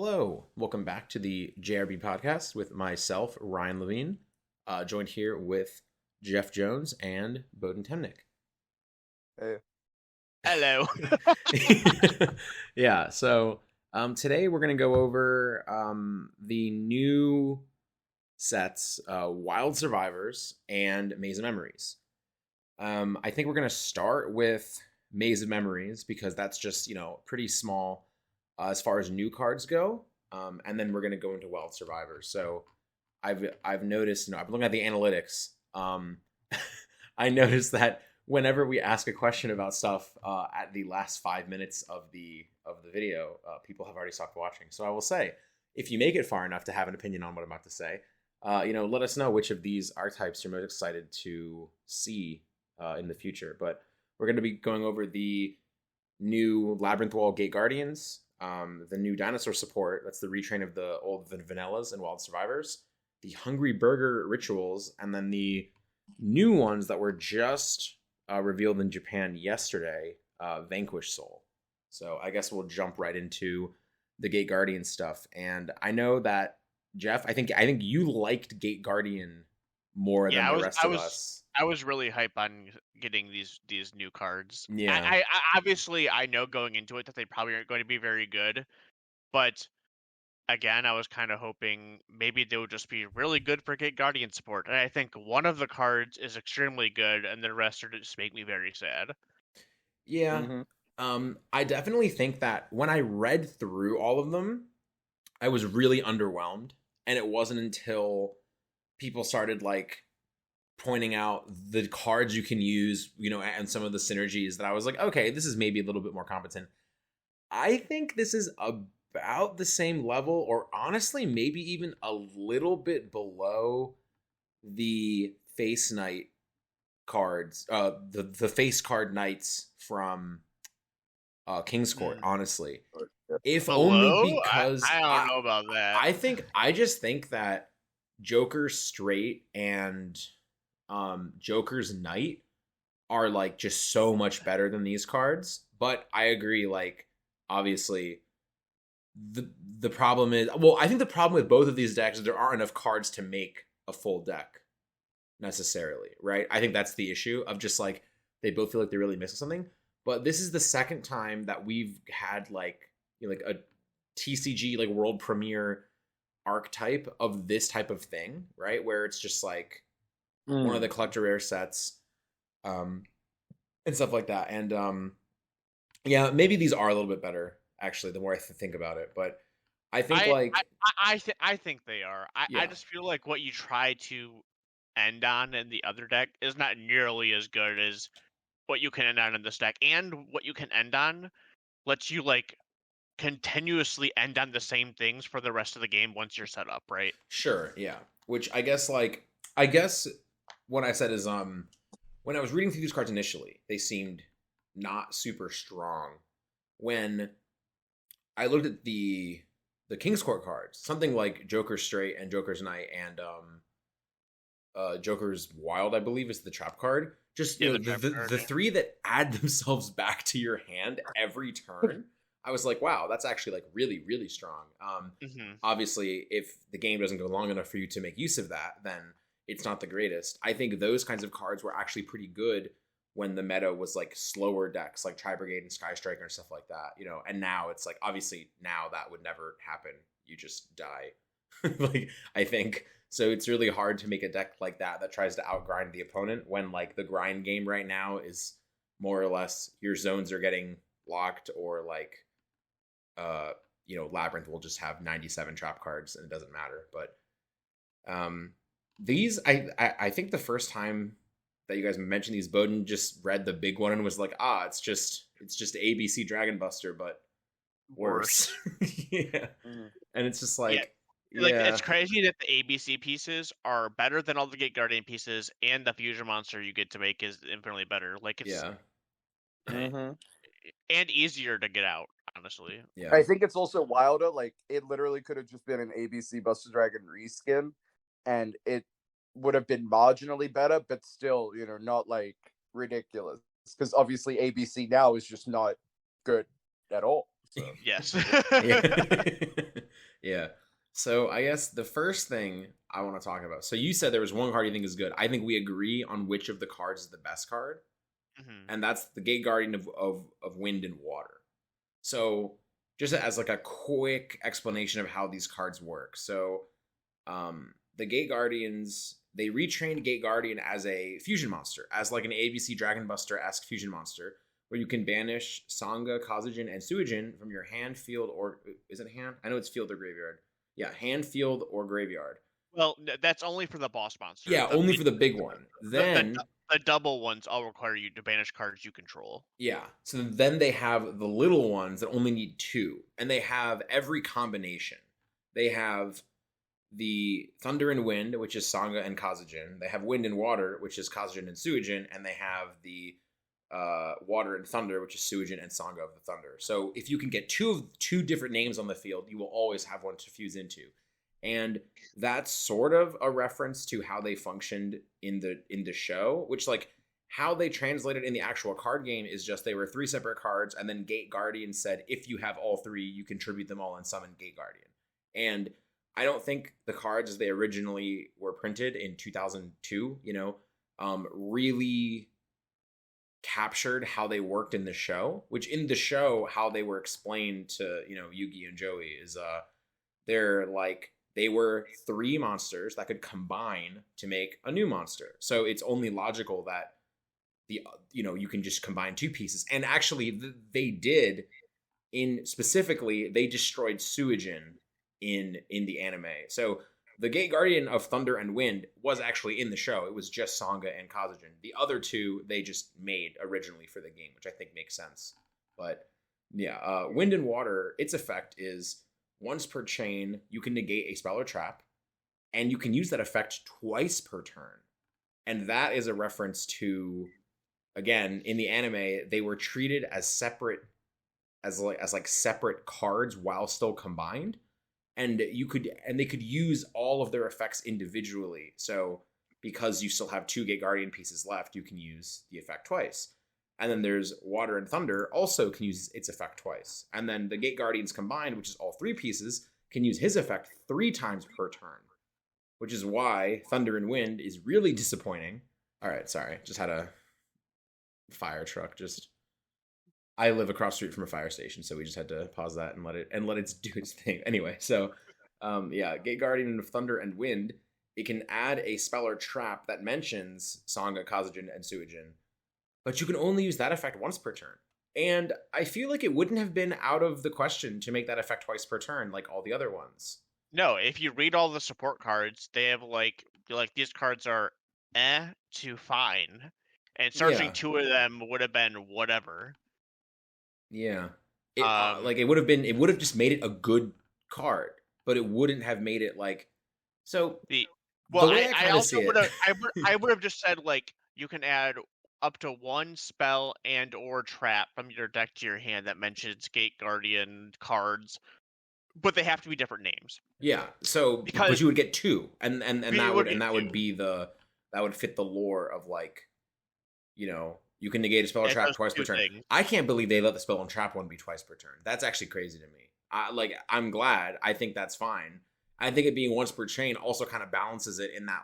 Hello, welcome back to the JRB podcast with myself, Ryan Levine, joined here with Jeff Jones and Bowden Temnick. Hey. Hello. Yeah, so today we're going to go over the new sets, Wild Survivors and Maze of Memories. I think we're going to start with Maze of Memories because that's just, pretty small as far as new cards go, and then we're going to go into Wild Survivors. So I've noticed, I've been looking at the analytics. I noticed that whenever we ask a question about stuff at the last 5 minutes of the video, people have already stopped watching. So I will say, if you make it far enough to have an opinion on what I'm about to say, let us know which of these archetypes you're most excited to see in the future. But we're going to be going over the new Labyrinth Wall Gate Guardians, the new dinosaur support, that's the retrain of the old Vanillas and Wild Survivors, the Hungry Burger Rituals, and then the new ones that were just revealed in Japan yesterday, Vanquish Soul. So I guess we'll jump right into the Gate Guardian stuff. And I know that, Jeff, I think you liked Gate Guardian more than the rest of us. I was really hype on getting these new cards. Yeah. I obviously I know going into it that they probably aren't going to be very good, but again, I was kind of hoping maybe they would just be really good for Gate Guardian support. And I think one of the cards is extremely good, and the rest are just make me very sad. Yeah. I definitely think that when I read through all of them, I was really underwhelmed, and it wasn't until people started pointing out the cards you can use, and some of the synergies that I was like, okay, this is maybe a little bit more competent. I think this is about the same level, or honestly, maybe even a little bit below the Face Knight cards, the Face Card Knights from King's Court, honestly. If Below? only because I don't know about that. I just think that Joker's Straight and Joker's Knight are just so much better than these cards. But I agree, obviously the problem is, I think the problem with both of these decks is there aren't enough cards to make a full deck necessarily, right? I think that's the issue of just they both feel like they're really missing something. But this is the second time that we've had a TCG world premiere archetype of this type of thing, right? Where it's just one of the collector rare sets, and stuff like that. And yeah, maybe these are a little bit better actually the more I think about it. But I think I think they are. I just feel like what you try to end on in the other deck is not nearly as good as what you can end on in this deck, and what you can end on lets you continuously end on the same things for the rest of the game once you're set up, right? Sure, yeah. Which I guess what I said is when I was reading through these cards initially, they seemed not super strong. When I looked at the King's Court cards, something like Joker's Straight and Joker's Knight and Joker's Wild, I believe, is the trap card. Just the three that add themselves back to your hand every turn. I was like, wow, that's actually really, really strong. Obviously, if the game doesn't go long enough for you to make use of that, then it's not the greatest. I think those kinds of cards were actually pretty good when the meta was slower decks like Tri Brigade and Sky Striker and stuff like that, and now it's obviously now that would never happen. You just die. I think so. It's really hard to make a deck like that tries to outgrind the opponent when the grind game right now is more or less your zones are getting locked, or Labyrinth will just have 97 trap cards and it doesn't matter. But these, I think the first time that you guys mentioned these, Bowden just read the big one and was like, it's just ABC Dragon Buster, but worse. Yeah. And it's just it's crazy that the ABC pieces are better than all the Gate Guardian pieces, and the fusion monster you get to make is infinitely better. It's and easier to get out, honestly. Yeah. I think it's also wilder. It literally could have just been an ABC Buster Dragon reskin, and it would have been marginally better, but still, not ridiculous. Because obviously ABC now is just not good at all. So. Yes. Yeah. So I guess the first thing I want to talk about. So you said there was one card you think is good. I think we agree on which of the cards is the best card, and that's the Gate Guardian of Wind and Water. So just as like a quick explanation of how these cards work. So the Gate Guardians, they retrained Gate Guardian as a fusion monster, as like an ABC Dragon Buster-esque fusion monster, where you can banish Sangha, Kazugen, and Suijin from your hand, field, or is it hand? I know it's field or graveyard. Yeah, hand, field, or graveyard. Well, that's only for the boss monster. Yeah, only for the big one. Then the double ones all require you to banish cards you control. Yeah, so then they have the little ones that only need 2, and they have every combination. They have the Thunder and Wind, which is Sangha and Kazugen. They have Wind and Water, which is Kazugen and Suijin, and they have the Water and Thunder, which is Suijin and Sangha of the Thunder. So if you can get two different names on the field, you will always have one to fuse into. And that's sort of a reference to how they functioned in the show, which like how they translated in the actual card game is just they were 3 separate cards, and then Gate Guardian said if you have all 3, you contribute them all and summon Gate Guardian. And I don't think the cards as they originally were printed in 2002, really captured how they worked in the show, which in the show, how they were explained to, Yugi and Joey is they were 3 monsters that could combine to make a new monster. So it's only logical that you can just combine 2 pieces. And actually they did specifically, they destroyed Suijin in the anime. So the Gate Guardian of Thunder and Wind was actually in the show. It was just Sangha and Kazugen. The other 2 they just made originally for the game, which I think makes sense. But yeah, Wind and Water, its effect is once per chain, you can negate a spell or trap, and you can use that effect twice per turn. And that is a reference to, again, in the anime, they were treated as separate, as separate cards while still combined. And they could use all of their effects individually. So because you still have 2 Gate Guardian pieces left, you can use the effect twice. And then there's Water and Thunder also can use its effect twice. And then the Gate Guardians combined, which is all 3 pieces, can use his effect 3 times per turn. Which is why Thunder and Wind is really disappointing. All right, sorry. Just had a fire truck. I live across the street from a fire station, so we just had to pause that and let it do its thing. Anyway, so Gate Guardian of Thunder and Wind, it can add a spell or trap that mentions Sangha, Kazugen, and Suijin, but you can only use that effect once per turn. And I feel like it wouldn't have been out of the question to make that effect twice per turn like all the other ones. No, if you read all the support cards, they have like these cards are to fine, and searching 2 of them would have been whatever. Yeah, it would have just made it a good card, but it wouldn't have made it like so. I would have just said like you can add up to 1 spell and or trap from your deck to your hand that mentions Gate Guardian cards, but they have to be different names. Yeah, so but you would get 2, and that would fit the lore of like, you can negate a spell or trap twice per turn. I can't believe they let the spell and trap one be twice per turn. That's actually crazy to me. I'm glad. I think that's fine. I think it being once per chain also kind of balances it in that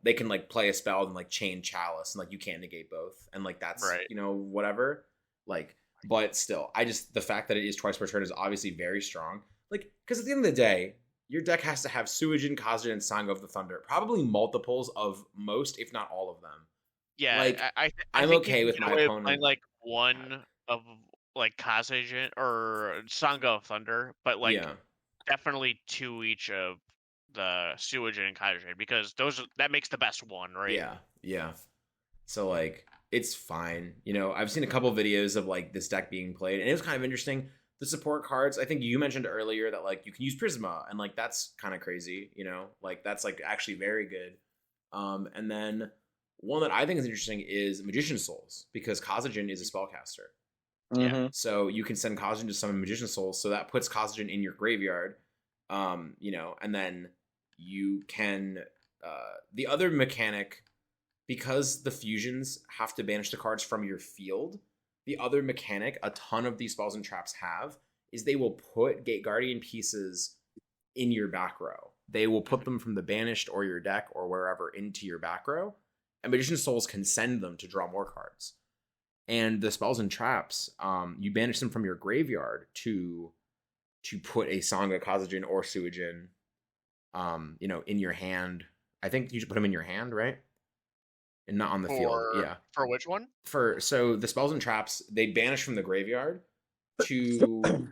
they can play a spell and chain Chalice and you can't negate both and that's right. Whatever. But still, the fact that it is twice per turn is obviously very strong. Because at the end of the day, your deck has to have Suijin, Kazugen, and Sangha of the Thunder. Probably multiples of most, if not all of them. Yeah, I'm okay with my opponent playing one of Kazugen or Sangha of Thunder, but definitely 2 each of the Suijin and Kazugen because that makes the best one, right? Yeah. So it's fine. I've seen a couple videos of this deck being played, and it was kind of interesting. The support cards, I think you mentioned earlier that you can use Prisma, and that's kind of crazy. That's actually very good. And then one that I think is interesting is Magician Souls, because Kazugen is a spellcaster. Mm-hmm. So you can send Kazugen to summon Magician Souls, so that puts Kazugen in your graveyard. And then you can the other mechanic, because the fusions have to banish the cards from your field, the other mechanic a ton of these spells and traps have is they will put Gate Guardian pieces in your back row. They will put them from the Banished or your deck or wherever into your back row, and Magician Souls can send them to draw more cards. And the Spells and Traps, you banish them from your graveyard to put a Sangha, Kazajin, or Suijin, in your hand. I think you should put them in your hand, right? And not on the field. Yeah. For which one? So the Spells and Traps, they banish from the graveyard to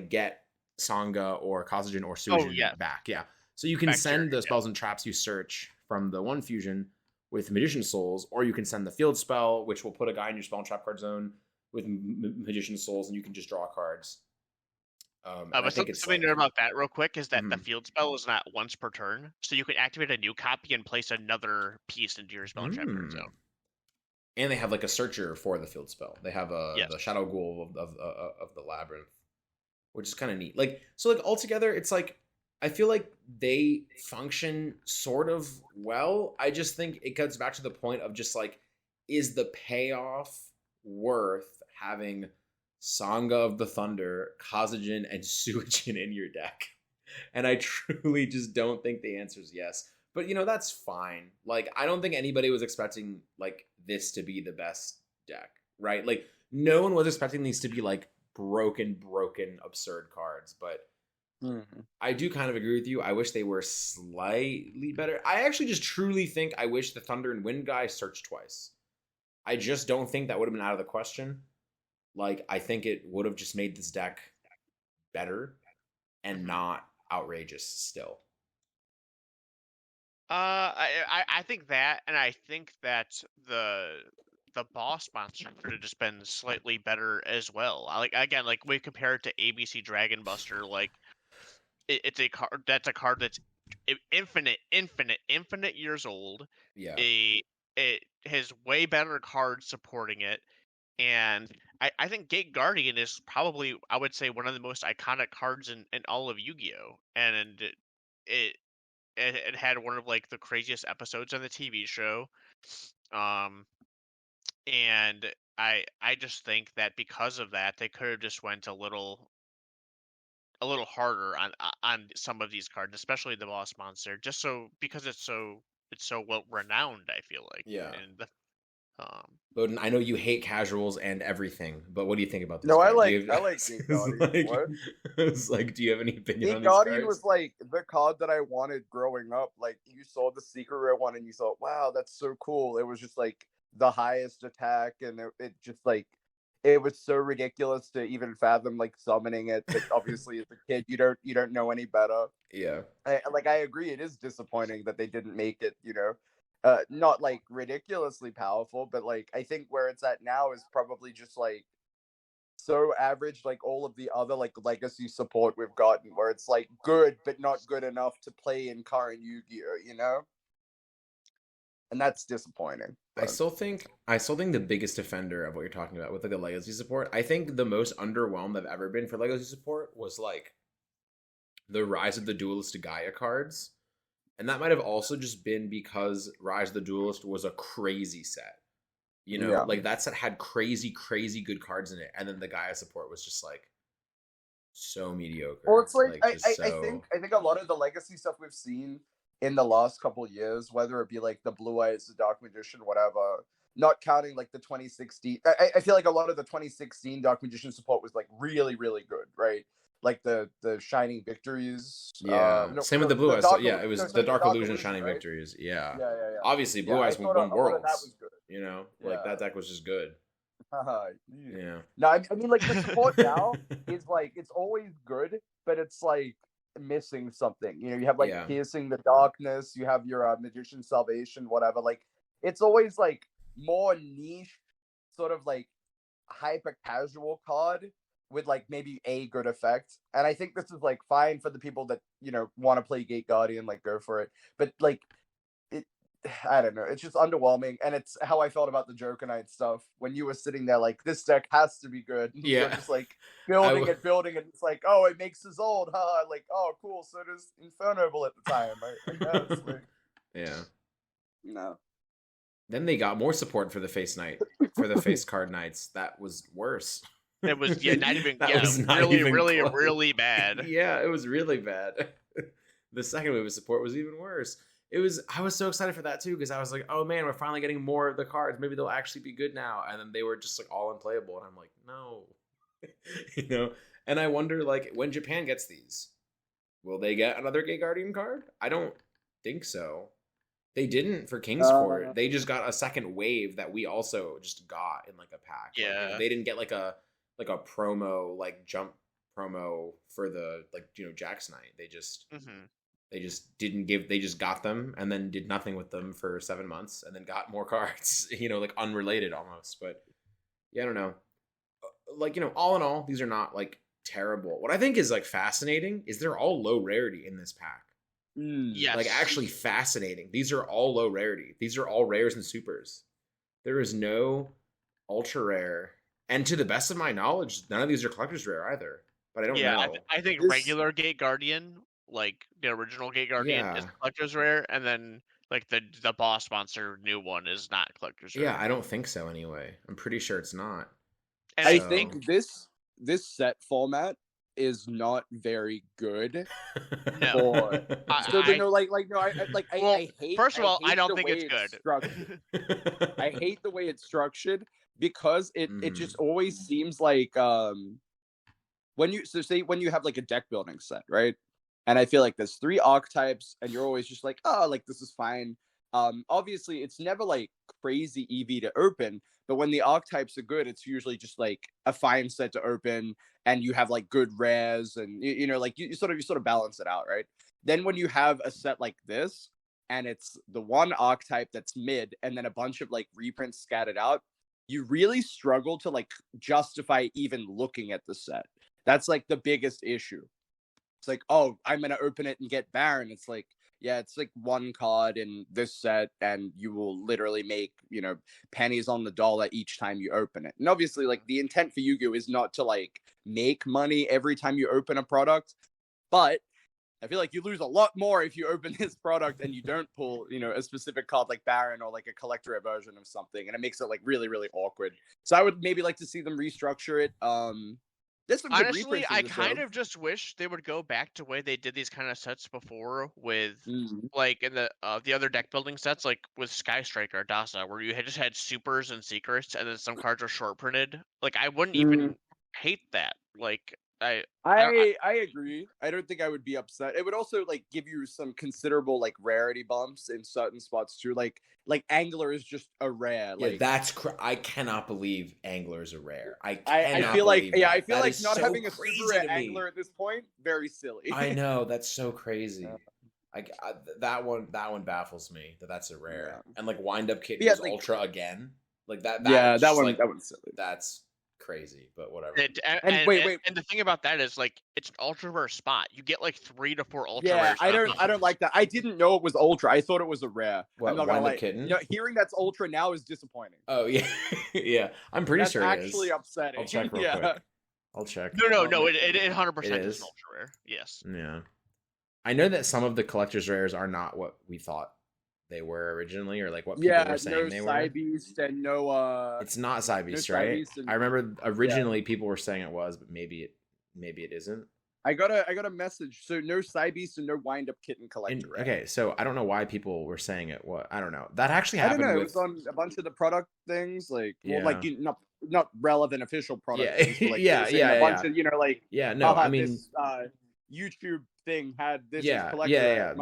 get Sangha or Kazajin or Suijin back. Yeah. So you can send the Spells and Traps you search from the one fusion with Magician Souls, or you can send the field spell, which will put a guy in your spell and trap card zone with Magician Souls, and you can just draw cards. But something about that real quick is that the field spell is not once per turn, so you can activate a new copy and place another piece into your spell and trap card zone. And they have like a searcher for the field spell. They have the Shadow Ghoul of the Labyrinth, which is kind of neat. So altogether, it's like I feel like they function sort of well. I just think it gets back to the point of just like, is the payoff worth having Sangha of the Thunder, Kazajin, and Suijin in your deck? And I truly just don't think the answer is yes. But, that's fine. I don't think anybody was expecting, this to be the best deck, right? No one was expecting these to be, broken, absurd cards. But I do kind of agree with you. I wish they were slightly better. I actually just truly think I wish the Thunder and Wind guy searched twice. I just don't think that would have been out of the question. I think it would have just made this deck better and not outrageous still. I think that, and I think that the boss monster could have just been slightly better as well. Again, we compare it to ABC Dragon Buster, it's a card that's infinite years old. Yeah. It has way better cards supporting it. And I think Gate Guardian is probably, I would say, one of the most iconic cards in all of Yu-Gi-Oh! And it had one of the craziest episodes on the TV show. And I just think that because of that, they could have just went a little harder on some of these cards, especially the boss monster, just because it's so well renowned, I feel like. Yeah. And Bowden, I know you hate casuals and everything, but what do you think about this? No, card? I like Gate Guardian. What? It's do you have any opinion on these cards? Gate Guardian was the card that I wanted growing up. You saw the Secret Rare one and you thought, wow, that's so cool. It was just the highest attack, and it just it was so ridiculous to even fathom summoning it. But obviously, as a kid, you don't know any better. Yeah. I agree. It is disappointing that they didn't make it. Not ridiculously powerful, but I think where it's at now is probably just so average, all of the other legacy support we've gotten, where it's good but not good enough to play in current Yu-Gi-Oh, and that's disappointing. But I still think the biggest offender of what you're talking about with the legacy support, I think the most underwhelmed I've ever been for legacy support was the Rise of the Duelist to Gaia cards. And that might have also just been because Rise of the Duelist was a crazy set. That set had crazy good cards in it. And then the Gaia support was just so mediocre. Well, it's I think a lot of the legacy stuff we've seen in the last couple of years, whether it be the Blue Eyes, the Dark Magician, whatever, not counting the 2016. I feel a lot of the 2016 Dark Magician support was really, really good, right? The Shining Victories. Yeah. Same with the Blue Eyes. It was the Dark Illusion Shining right? Victories. Yeah. Yeah. Obviously, Blue Eyes won Worlds. That was good. That deck was just good. Yeah. No, I mean, the support now is it's always good, but it's missing something. You have Piercing the Darkness. You have your Magician Salvation, whatever. It's always more niche, sort of hyper casual card with maybe a good effect. And I think this is fine for the people that want to play Gate Guardian, go for it. But it, I don't know, it's just underwhelming. And it's how I felt about the Joker Knight stuff when you were sitting there this deck has to be good. Yeah. Just building and it's oh, it makes us old, huh? Oh, cool, so does Infernoble at the time. I guess, yeah. No. Then they got more support for the Face Knight, for the Face Card Knights. That was worse. It was not even That was not really, even really, close. really bad. Yeah, it was really bad. The second wave of support was even worse. I was so excited for that too, because I was like, oh man, we're finally getting more of the cards. Maybe they'll actually be good now. And then they were just like all unplayable, and I'm like, no. And I wonder, like, when Japan gets these, will they get another Gate Guardian card? I don't think so. They didn't for Kingsport. They just got a second wave that we also just got in like a pack. Yeah. Like, they didn't get like a promo, like jump promo for the Jack's Knight. They just they just got them and then did nothing with them for 7 months and then got more cards, like unrelated almost. But yeah, I don't know. Like, all in all, these are not like terrible. What I think is like fascinating is they're all low rarity in this pack. Yes. Like, actually fascinating. These are all low rarity. These are all rares and supers. There is no ultra rare. And to the best of my knowledge, none of these are collector's rare either. But I don't know. I think regular Gate Guardian, like the original Gate Guardian, is collector's rare, and then like the boss monster new one is not collector's rare. Yeah, I don't think so anyway. I'm pretty sure it's not. And I think this set format is not very good. No. I hate. First of all, I don't think it's good. I hate the way it's structured because it just always seems like when you have like a deck building set, right? And I feel like there's 3 archetypes, and you're always just like, oh, like this is fine. Obviously, it's never like crazy EV to open, but when the archetypes are good, it's usually just like a fine set to open, and you have like good rares, and you sort of balance it out, right? Then when you have a set like this, and it's the one archetype that's mid, and then a bunch of like reprints scattered out, you really struggle to like justify even looking at the set. That's like the biggest issue. It's like, oh, I'm gonna open it and get Baron. It's like, yeah, it's like one card in this set, and you will literally make, pennies on the dollar each time you open it. And obviously, like, the intent for Yu-Gi-Oh! Is not to, like, make money every time you open a product, but I feel like you lose a lot more if you open this product and you don't pull, a specific card like Baron or like a collector version of something, and it makes it, like, really, really awkward. So I would maybe like to see them restructure it. Honestly, I kind of just wish they would go back to the way they did these kind of sets before with, like, in the other deck building sets, like with Sky Striker or Dasa, where you just had supers and secrets, and then some cards are short printed. Like, I wouldn't even hate that. Like, I agree. I don't think I would be upset. It would also like give you some considerable like rarity bumps in certain spots too. Like Angler is just a rare. Yeah, like that's I cannot believe Angler is a rare. I feel like that. I feel like not so having a super rare Angler at this point, very silly. I know, that's so crazy. That one baffles me that's a rare. And like Wind Up Kitten is ultra again. Like that one's silly. That's crazy, but whatever. And the thing about that is, like, it's an ultra rare spot. You get like 3 to 4 ultra rares. I don't like that. I didn't know it was ultra. I thought it was a rare. What, I'm not Wind gonna Up Kitten? Hearing that's ultra now is disappointing. Oh yeah. Yeah, I'm pretty sure it is. Actually upsetting. I'll check real quick. I'll check. No, it 100% is an ultra rare. Yes. Yeah. I know that some of the collector's rares are not what we thought they were originally, or like what people were saying they were. Yeah, no Psybeast and no it's not Psybeast, right? I remember originally people were saying it was, but maybe it isn't. I got a message. So no Psybeast and no Wind Up Kitten collector. Okay, so I don't know why people were saying it. What, I don't know. That actually happened. I don't know. It was on a bunch of the product things, like not relevant official product things. But like, a bunch of I mean, this, YouTube thing had this collector.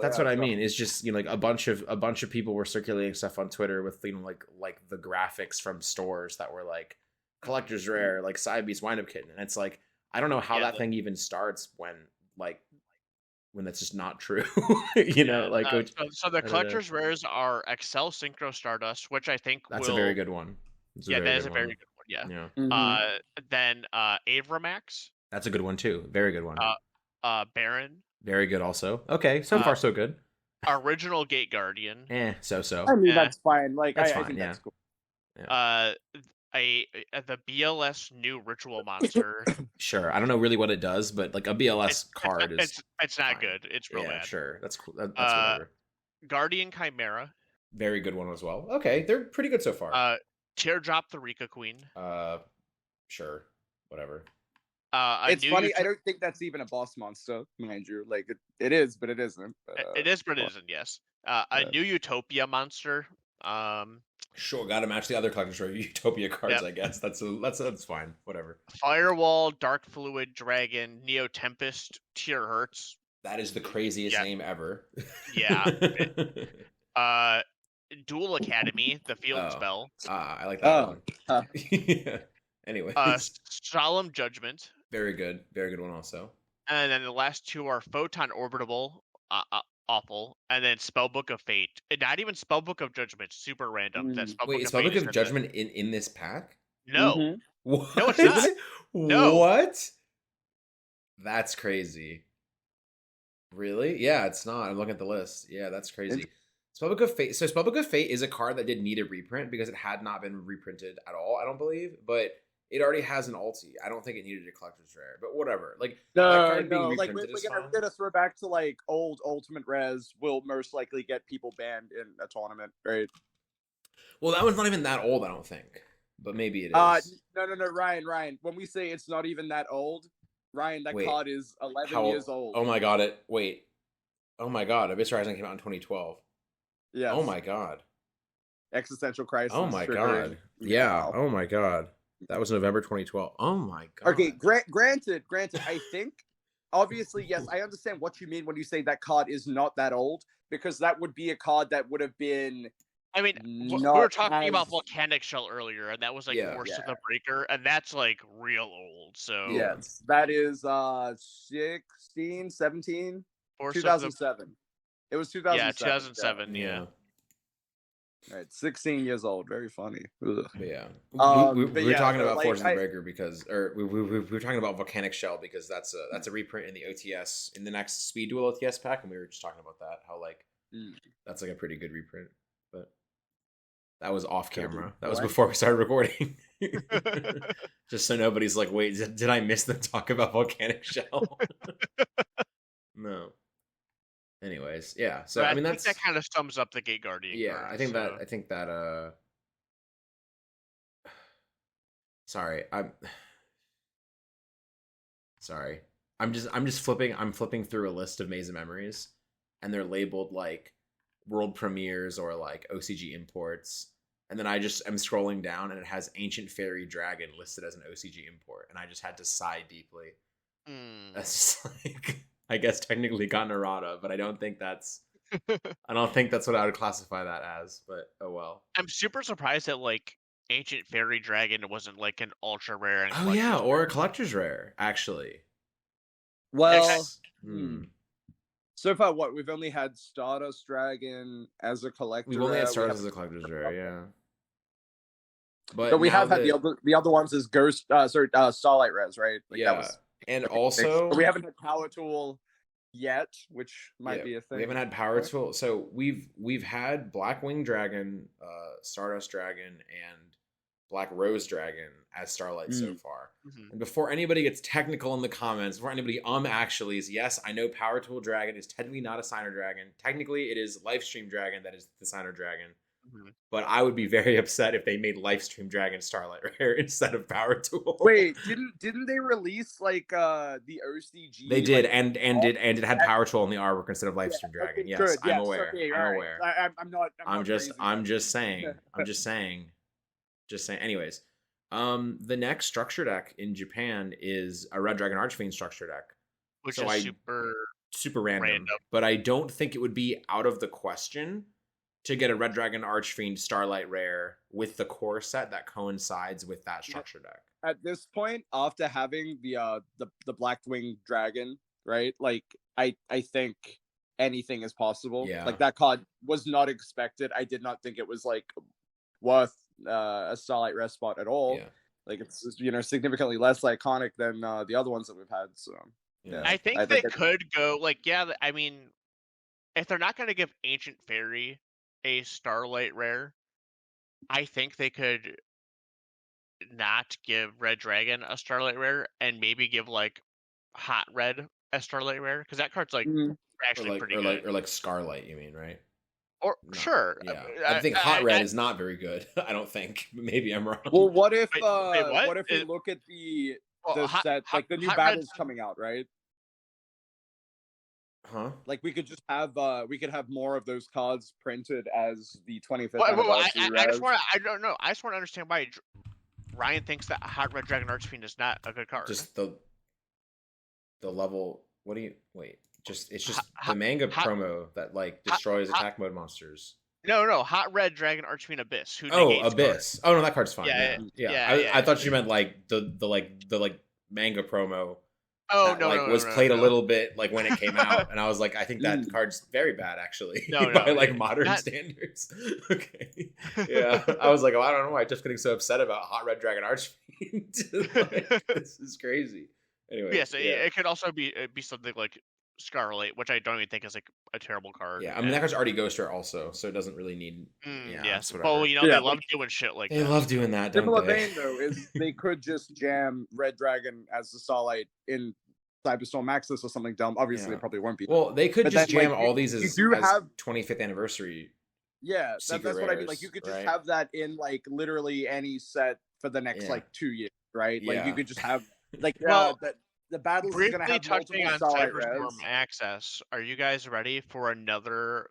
That's what I mean. It's just like a bunch of people were circulating stuff on Twitter with like the graphics from stores that were like collector's rare, like Psybeast, Wind Up Kitten, and it's like I don't know how that thing even starts when that's just not true. So the collector's rares are Excel Synchro Stardust, which I think that's a very good one. That is a very good one. Yeah. Then Avramax. That's a good one too. Very good one. Baron. Very good also. Okay, so far so good. Original Gate Guardian. So. I mean, that's fine. Like, I think that's cool. Yeah. The BLS new Ritual Monster. Sure. I don't know really what it does, but like a BLS card is. It's not good. It's real bad. Sure. That's cool. That's whatever. Guardian Chimera. Very good one as well. Okay, they're pretty good so far. Teardrop the Rika Queen. Sure, whatever. It's funny. I don't think that's even a boss monster, mind you. Like it is, but it isn't. It is, but it isn't. Yes. A new Utopia monster. Sure, got to match the other collector's rare Utopia cards. Yep. I guess that's fine. Whatever. Firewall, Dark Fluid Dragon, Neo Tempest, Tier Hertz. That is the craziest name ever. Yeah. Dual Academy, the field spell. I like that one. Yeah. Anyways. Solemn Judgment. Very good one also. And then the last two are Photon Orbitable, awful, and then Spellbook of Fate. And not even Spellbook of Judgment, super random. Wait, is Spellbook of Judgment in this pack? No. Mm-hmm. What? No, it's not. No. What? That's crazy. Really? Yeah, it's not. I'm looking at the list. Yeah, that's crazy. Spellbook of Fate. So Spellbook of Fate is a card that did need a reprint because it had not been reprinted at all, I don't believe. But it already has an ulti. I don't think it needed a collector's rare, but whatever. Like no. Like we're gonna throw back to like old ultimate rares will most likely get people banned in a tournament, right? Well, that one's not even that old, I don't think. But maybe it is. No, Ryan. When we say it's not even that old, Ryan, that card is 11 years old. Oh my god! Wait. Oh my god! Abyss Rising came out in 2012. Yeah. Oh my god. Existential Crisis. Oh my god. Yeah. Oh my god. That was November 2012. Oh my god. Okay, granted, I think obviously, yes, I understand what you mean when you say that card is not that old, because that would be a card that would have been we were talking about Volcanic Shell earlier, and that was like Force of the Breaker, and that's like real old. So yes, that is 16, 17, 2007. It was 2007. Yeah, 2007. Yeah. Right, 16 years old. Very funny. Ugh. Yeah. We were talking about Force of the Breaker because, or we were talking about Volcanic Shell because that's a reprint in the OTS in the next Speed Duel OTS pack, and we were just talking about that how like that's like a pretty good reprint, but that was off camera. That was before we started recording. Just so nobody's like, wait, did I miss them talk about Volcanic Shell? No. Anyways, yeah. So I mean, think that kind of sums up the Gate Guardian. Yeah, card, I think that. Sorry, I'm just flipping. I'm flipping through a list of Maze of Memories, and they're labeled like world premieres or like OCG imports. And then I just am scrolling down, and it has Ancient Fairy Dragon listed as an OCG import, and I just had to sigh deeply. That's just like. I guess technically got an errata, but I don't think that's what I would classify that as, but oh well. I'm super surprised that like Ancient Fairy Dragon wasn't like an ultra rare. Oh yeah, or a collector's rare, actually. Well, so far what we've only had Stardust Dragon as a collector. We've only had Stardust as a collector's rare, yeah. But we have had the other ones as Ghost, Starlight Res, right? Like yeah. And also, we haven't had Power Tool yet, which might be a thing. We haven't had Power Tool. So we've had Blackwing Dragon, Stardust Dragon, and Black Rose Dragon as Starlight so far. And before anybody gets technical in the comments, before anybody actually is, yes, I know Power Tool Dragon is technically not a Signer Dragon. Technically, it is Lifestream Dragon that is the Signer Dragon. But I would be very upset if they made Lifestream Dragon Starlight Rare instead of Power Tool. Wait, didn't they release like the OCG? They did, and it had Power Tool in the artwork instead of Lifestream Dragon. Okay, yes, good. I'm aware. Okay, I'm aware. Right. I'm just saying. Anyways, the next structure deck in Japan is a Red Dragon Archfiend structure deck, which is super random. But I don't think it would be out of the question to get a Red Dragon Archfiend Starlight Rare with the core set that coincides with that structure deck. At this point, after having the Blackwing Dragon, right? Like I think anything is possible. Yeah. Like that card was not expected. I did not think it was like worth a Starlight Rare spot at all. Yeah. Like it's significantly less iconic than the other ones that we've had. So yeah. I think they could go like I mean, if they're not going to give Ancient Fairy a Starlight Rare, I think they could not give Red Dragon a Starlight Rare and maybe give like Hot Red a Starlight Rare, because that card's like actually pretty good. Or like Scarlight, you mean, right? Or sure. Yeah, I think hot red is not very good. I don't think. Maybe I'm wrong. Well, what if Wait, what if we look at the set, like the new battles coming out, right? Huh? Like we could just have more of those cards printed as the 25th anniversary. I just want to. I don't know. I just want to understand why Ryan thinks that Hot Red Dragon Archfiend is not a good card. Just the level. What do you wait? It's just the manga promo that like destroys attack mode monsters. No, Hot Red Dragon Archfiend Abyss. Abyss. Oh no, that card's fine. Yeah. I thought you meant like the manga promo. Oh that, was played a little bit like when it came out, and I was like, I think that card's very bad actually by like modern standards. Okay, yeah, I was like, oh, I don't know why I'm just getting so upset about Hot Red Dragon Archfiend. Like, this is crazy. Anyway, yes, it could also be something like Scarlet, which I don't even think is like a terrible card. Yeah, I mean that card's already Ghost Rare also, so it doesn't really need. Yes, well, they love doing shit like that. They love doing that. Similar don't they? vein though is they could just jam Red Dragon as the Starlight in Cyberstorm Maxis or something dumb. Obviously, it probably won't be. Well, they could just jam all these as 25th anniversary. Yeah, that's what I mean. Like you could just have that in like literally any set for the next like 2 years, right? Like you could just have like the battles is going to have multiple Starlight Cyberstorm Access. Are you guys ready for another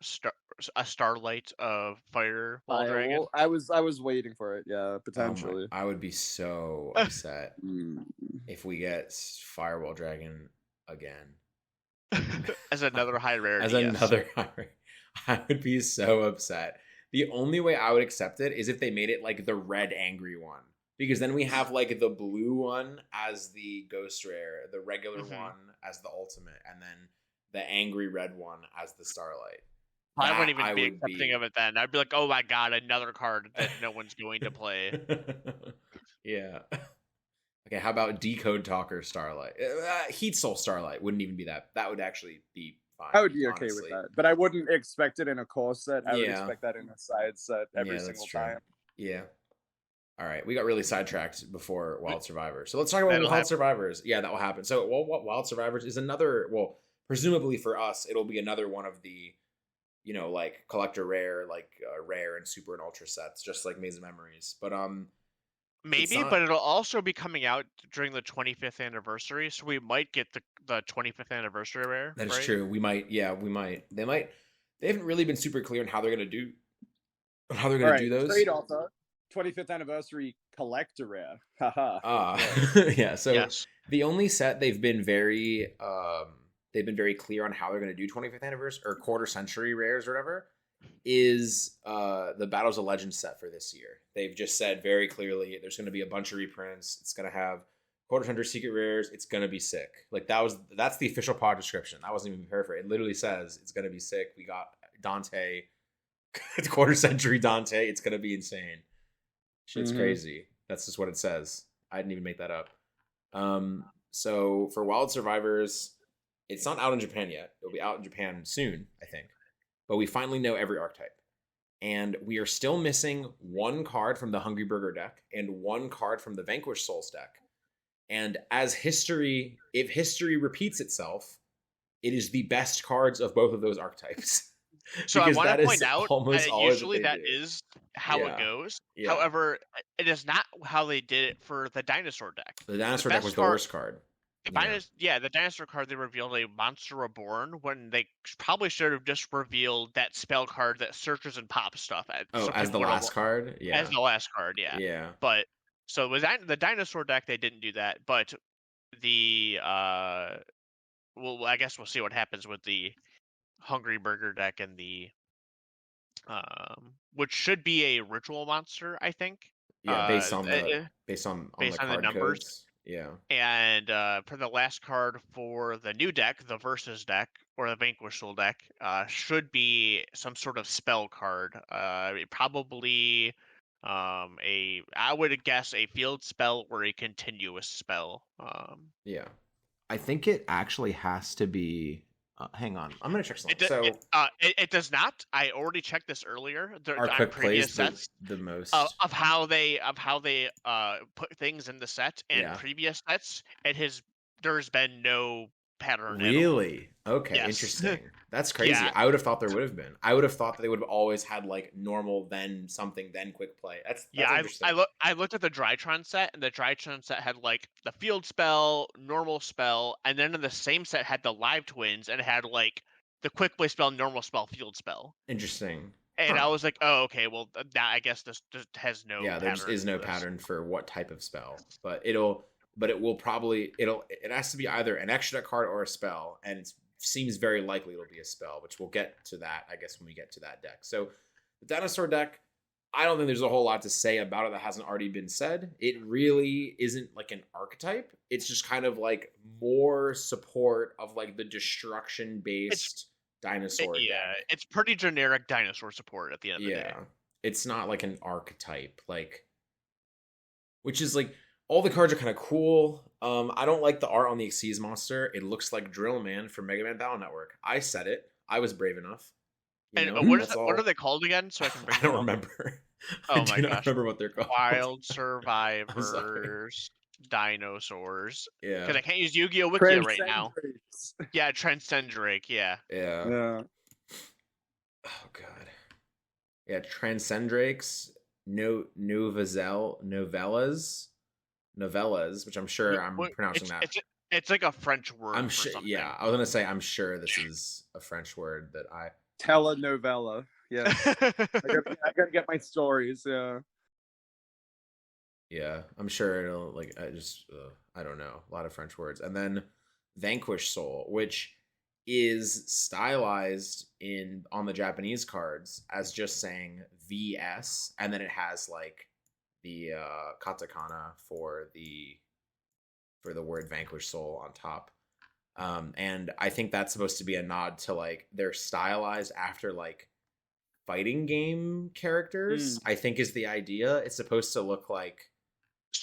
Starlight of Fireball Dragon? I was waiting for it. Yeah, potentially. I would be so upset if we get Fireball Dragon again as another high rarity. Another high rarity. I would be so upset. The only way I would accept it is if they made it like the red angry one. Because then we have like the blue one as the Ghost Rare, the regular one as the ultimate, and then the angry red one as the Starlight. I wouldn't even be accepting of it then. I'd be like, oh my god, another card that no one's going to play. Yeah. Okay, how about Decode Talker Starlight? Heat Soul Starlight wouldn't even be that. That would actually be fine. I would be okay with that. But I wouldn't expect it in a core set. I would expect that in a side set every single time. Yeah. All right, we got really sidetracked before Wild Survivors. So let's talk about Wild Survivors. Yeah, that will happen. So Wild Survivors is another, presumably for us, it'll be another one of the, like collector rare, like rare and super and ultra sets, just like Maze of Memories. But maybe, but it'll also be coming out during the 25th anniversary, so we might get the 25th anniversary rare. That is true. We might. Yeah, we might. They haven't really been super clear on how they're going to do. Do those. Trade offer. 25th anniversary collector rare. Haha. Yeah. So the only set they've been very clear on how they're going to do 25th anniversary or quarter century rares or whatever is the Battles of Legends set for this year. They've just said very clearly there's going to be a bunch of reprints. It's going to have quarter century secret rares. It's going to be sick. Like that's the official pod description. I wasn't even prepared for it. It literally says it's going to be sick. We got Dante, quarter century Dante. It's going to be insane. Shit's crazy. That's just what it says. I didn't even make that up. So for Wild Survivors, it's not out in Japan yet. It'll be out in Japan soon, I think. But we finally know every archetype. And we are still missing one card from the Hungry Burger deck and one card from the Vanquish Souls deck. And if history repeats itself, it is the best cards of both of those archetypes. So I want to point out that usually that is how it goes. Yeah. However, it is not how they did it for the Dinosaur deck. The Dinosaur deck was the worst card. The Dinosaur card, they revealed a Monster Reborn when they probably should have just revealed that spell card that searches and pops stuff. As the last card? Yeah. As the last card, yeah. Yeah. But, so with the Dinosaur deck, they didn't do that. But the, I guess we'll see what happens with the Hungry Burger deck and the which should be a ritual monster, I think. Yeah, based on the numbers. Codes. Yeah. And for the last card for the new deck, the Versus deck or the Vanquish Soul deck, should be some sort of spell card. Probably I would guess a field spell or a continuous spell. Yeah. I think it actually has to be hang on, I'm gonna check something. It does not. I already checked this earlier. On previous sets, the most of how they put things in the set and previous sets. There's been no pattern. Really? Okay, yes. Interesting. That's crazy. Yeah. I would have thought there would have been. I would have thought that they would have always had like normal, then something, then quick play. That's interesting. I looked at the Drytron set, and the Drytron set had like the field spell, normal spell, and then in the same set had the live twins, and it had like the quick play spell, normal spell, field spell. Interesting. And I was like, oh, okay, well, that I guess this has no. Yeah, there just is no pattern for what type of spell, but it has to be either an extra card or a spell, and it seems very likely it'll be a spell, which we'll get to that, I guess, when we get to that deck. So the dinosaur deck, I don't think there's a whole lot to say about it that hasn't already been said. It really isn't like an archetype. It's just kind of like more support of like the destruction based dinosaur deck. It's pretty generic dinosaur support at the end of the day. Yeah, it's not like an archetype, like, which is like, all the cards are kind of cool. I don't like the art on the Xyz monster. It looks like Drill Man from Mega Man Battle Network. I said it. I was brave enough. What are they called again? So I can bring I don't remember. Oh I do not remember what they're called. Wild Survivors Dinosaurs. Yeah. Because I can't use Yu-Gi-Oh! Wiki right now. Yeah, Transcendrake, yeah. Yeah. Oh, God. Yeah, Transcendrakes, novellas, which I'm sure I'm pronouncing that. It's like a French word. I'm sure. Yeah, I was gonna say I'm sure this is a French word that I. Telenovela. Yeah. I gotta get my stories. Yeah. Yeah, I'm sure it'll like. I don't know, a lot of French words, and then Vanquish Soul, which is stylized on the Japanese cards as just saying VS, and then it has like the katakana for the word Vanquish Soul on top. And I think that's supposed to be a nod to like they're stylized after like fighting game characters. I think is the idea. It's supposed to look like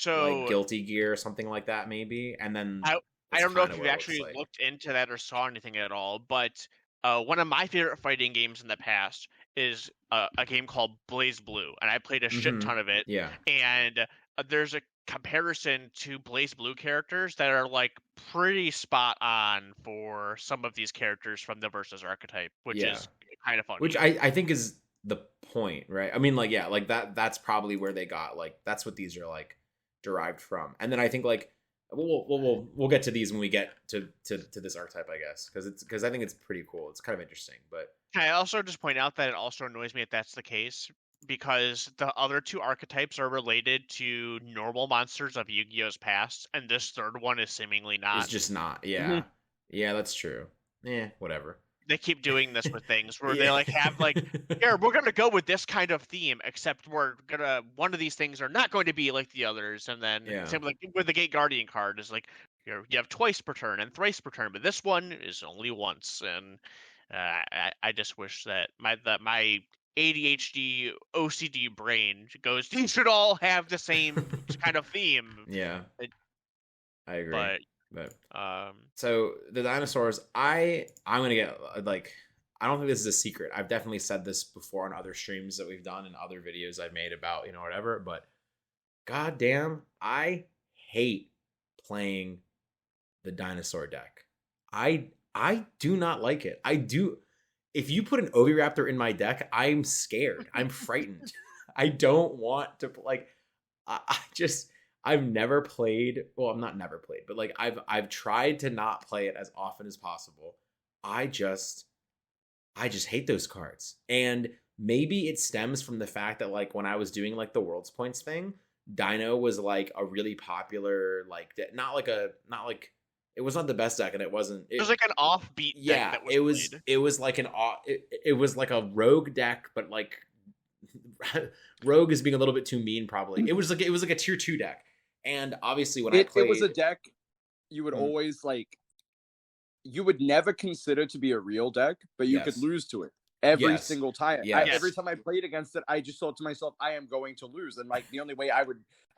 Guilty Gear or something like that, maybe. And then I don't know if you actually looked into that or saw anything at all, but one of my favorite fighting games in the past is a game called Blaze Blue, and I played a shit ton of it. Yeah. And there's a comparison to Blaze Blue characters that are like pretty spot on for some of these characters from the Versus archetype, which is kind of funny. Which I think is the point, right? I mean, like, yeah, like that's probably where they got, like, that's what these are like derived from. And then I think like we'll get to these when we get to this archetype, I guess, because I think it's pretty cool. It's kind of interesting. But can I also just point out that it also annoys me if that's the case, because the other two archetypes are related to normal monsters of Yu-Gi-Oh's past, and this third one is seemingly not. It's just not. Yeah. Yeah, that's true. Whatever. They keep doing this with things where they like have like, here, we're gonna go with this kind of theme, except one of these things are not going to be like the others. And then same with the Gate Guardian card is like, you have twice per turn and thrice per turn, but this one is only once. And I just wish that my ADHD OCD brain goes, these should all have the same kind of theme. Yeah, I agree. But um, so the dinosaurs, I'm gonna get like, I don't think this is a secret. I've definitely said this before on other streams that we've done and other videos I've made about, whatever, but goddamn, I hate playing the dinosaur deck. I do not like it. I do. If you put an Oviraptor in my deck, I'm scared. I'm frightened. I don't want to, like, I've never played, well, I'm not never played, but like I've tried to not play it as often as possible. I just hate those cards. And maybe it stems from the fact that like when I was doing like the World's Points thing, Dino was like a really popular, like, not like it was not the best deck, and it wasn't. It was like an offbeat deck. That was it was like it was like a rogue deck, but like rogue is being a little bit too mean. Probably it was like a tier 2 deck, and obviously when I played, it was a deck you would always like. You would never consider to be a real deck, but you could lose to it. every Yes. single time. Yes. Every time I played against it, I just thought to myself, I am going to lose, and like the only way I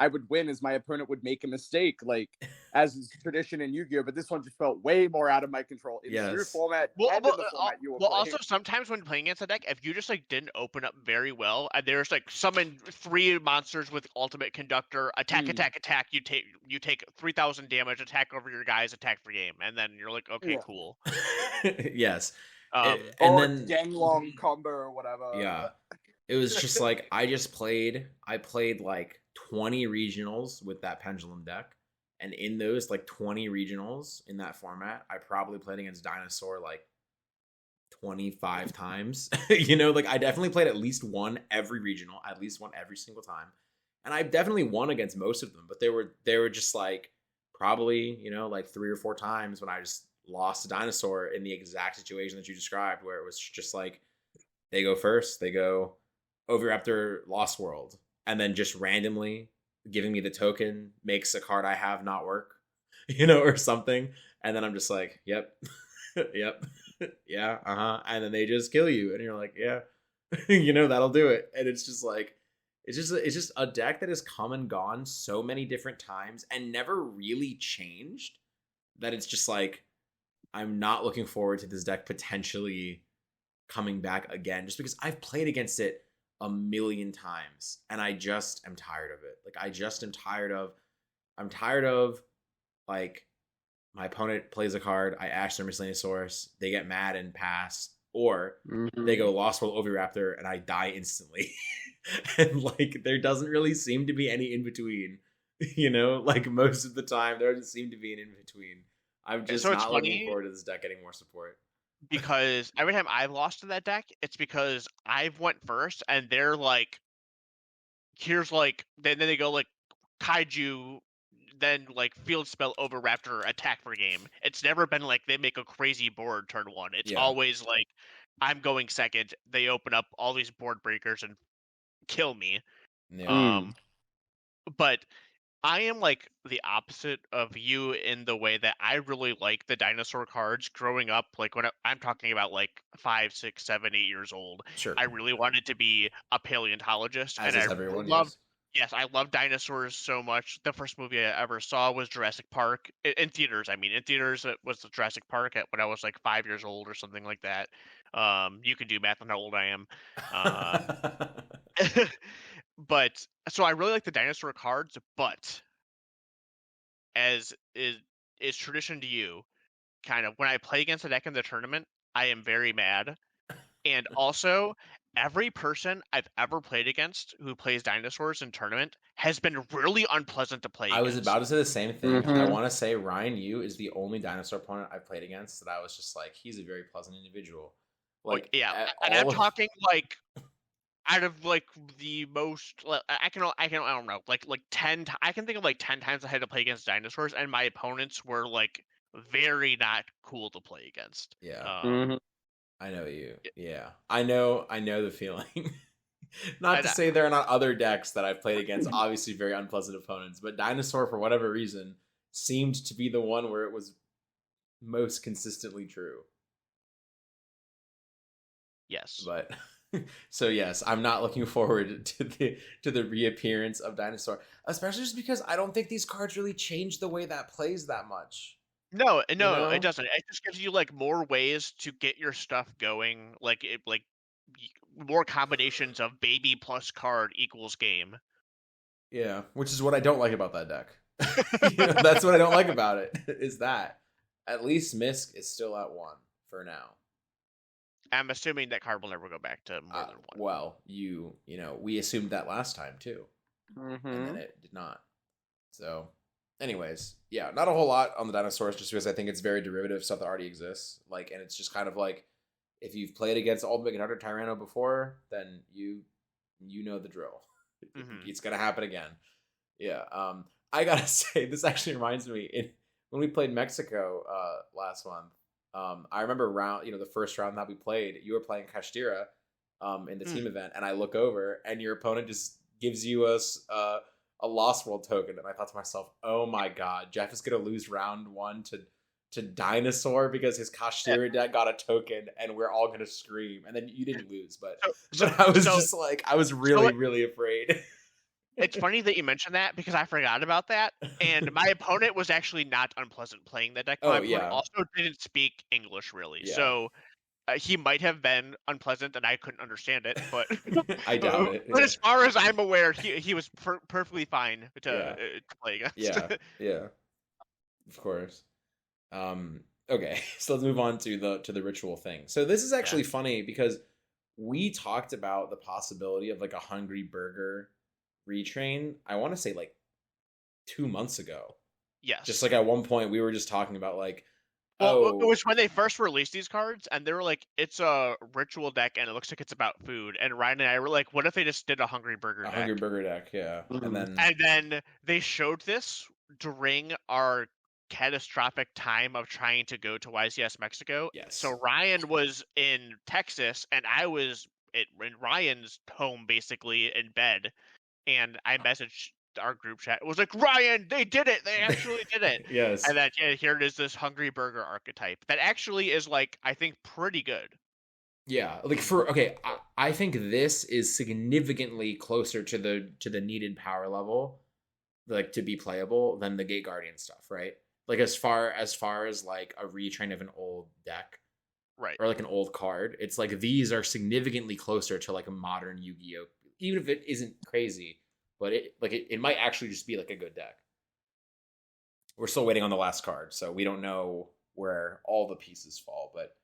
would win is my opponent would make a mistake, like as is tradition in Yu-Gi-Oh. But this one just felt way more out of my control in the new format and in the format you were playing. Also sometimes when playing against a deck, if you just like didn't open up very well, and there's like summon 3 monsters with ultimate conductor, attack, you take 3,000 damage, attack over your guys, attack for game, and then you're like, okay, cool. Yes. And then Denlong combo or whatever. Yeah. It was just like I played like 20 regionals with that pendulum deck. And in those like 20 regionals in that format, I probably played against Dinosaur like 25 times. You know, like I definitely played at least one every regional, at least one every single time. And I definitely won against most of them, but they were just like probably, you know, like 3 or 4 times when I just lost to Dinosaur in the exact situation that you described, where it was just like they go first, they go Oviraptor Lost World, and then just randomly giving me the token makes a card I have not work, you know, or something. And then I'm just like, yep, yep, yeah, and then they just kill you, and you're like, yeah, you know, that'll do it. And it's just like, it's just a deck that has come and gone so many different times and never really changed, that it's just like, I'm not looking forward to this deck potentially coming back again, just because I've played against it a million times and I just am tired of it. Like I just am tired of like my opponent plays a card, I ash their Miscellaneousaurus, they get mad and pass, or they go Lost World Oviraptor and I die instantly. And like there doesn't really seem to be any in between, you know, like most of the time there doesn't seem to be an in between. I'm just not looking forward to this deck getting more support. Because every time I've lost to that deck, it's because I've went first and they're like, here's like, then they go like Kaiju, then like Field Spell Oviraptor, attack for game. It's never been like they make a crazy board turn 1. It's always like, I'm going second, they open up all these board breakers and kill me. But I am like the opposite of you in the way that I really like the dinosaur cards growing up. Like when I'm talking about like 5, 6, 7, 8 years old, Sure. I really wanted to be a paleontologist. As and is everyone, yes, I love dinosaurs so much. The first movie I ever saw was Jurassic Park in theaters. I mean, in theaters it was the Jurassic Park when I was like 5 years old or something like that. You can do math on how old I am. But so I really like the dinosaur cards, but as is tradition to you, kind of when I play against a deck in the tournament, I am very mad. And also, every person I've ever played against who plays dinosaurs in tournament has been really unpleasant to play against. I was about to say the same thing. I want to say Ryan Yu is the only dinosaur opponent I've played against that I was just like, he's a very pleasant individual. Like, yeah, and I'm talking like out of like the most, I don't know, like 10. I can think of like 10 times I had to play against dinosaurs, and my opponents were like very not cool to play against. Yeah, I know you. Yeah, I know the feeling. Not to say there are not other decks that I've played against, obviously very unpleasant opponents, but dinosaur for whatever reason seemed to be the one where it was most consistently true. Yes, but. So yes, I'm not looking forward to the reappearance of Dinosaur, especially just because I don't think these cards really change the way that plays that much. No, you know? It doesn't. It just gives you like more ways to get your stuff going, like more combinations of baby plus card equals game. Yeah, which is what I don't like about that deck. You know, that's what I don't like about it. Is that at least Misk is still at 1 for now. I'm assuming that card will never go back to more than 1. Well, you know, we assumed that last time too, and then it did not. So, anyways, yeah, not a whole lot on the dinosaurs, just because I think it's very derivative stuff that already exists. Like, and it's just kind of like, if you've played against Ultimate Conductor Tyranno before, then you know the drill. It's gonna happen again. Yeah. I gotta say, this actually reminds me, when we played Mexico last month. I remember the first round that we played, you were playing Kashtira in the team event, and I look over, and your opponent just gives you a Lost World token, and I thought to myself, oh my god, Jeff is gonna lose round 1 to to Dinosaur because his Kashtira deck got a token, and we're all gonna scream. And then you didn't lose, but I was just like, I was really afraid. It's funny that you mentioned that because I forgot about that, and my opponent was actually not unpleasant playing that deck. My opponent also didn't speak English really, so he might have been unpleasant and I couldn't understand it, but I doubt it. But as far as I'm aware, he was perfectly fine to play against. Yeah, of course. Okay, so let's move on to the ritual thing. So this is actually funny because we talked about the possibility of like a Hungry Burger retrain. I want to say like 2 months ago. Yes. Just like at one point we were just talking about like, well, it was when they first released these cards, and they were like, it's a ritual deck, and it looks like it's about food. And Ryan and I were like, what if they just did a Hungry Burger deck? Hungry Burger deck, yeah. Mhm. And then they showed this during our catastrophic time of trying to go to YCS Mexico. Yes. So Ryan was in Texas, and I was in Ryan's home, basically in bed. And I messaged our group chat. It was like, Ryan, they did it. They actually did it. Yes. And then here it is, this Hungry Burger archetype that actually is like, I think, pretty good. Yeah, like I think this is significantly closer to the needed power level, like to be playable than the Gate Guardian stuff, right? Like as far as like a retrain of an old deck, right, or like an old card, it's like these are significantly closer to like a modern Yu-Gi-Oh, even if it isn't crazy, but it might actually just be like a good deck. We're still waiting on the last card, so we don't know where all the pieces fall. But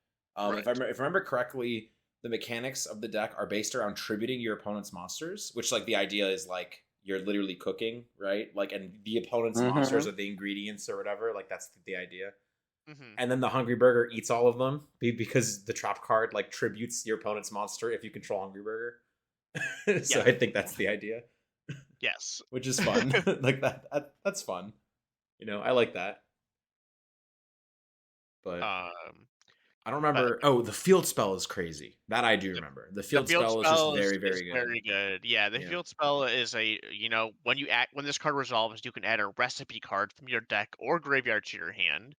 if I remember correctly, the mechanics of the deck are based around tributing your opponent's monsters, which like the idea is like you're literally cooking, right? Like, and the opponent's monsters are the ingredients or whatever. Like that's the idea. And then the Hungry Burger eats all of them because the trap card like tributes your opponent's monster if you control Hungry Burger. So I think that's the idea. Yes, which is fun. Like that's fun. You know, I like that. But I don't remember. The field spell is crazy. That I do remember. The field spell is just very, very good. Very good. Yeah, the field spell is when this card resolves, you can add a recipe card from your deck or graveyard to your hand.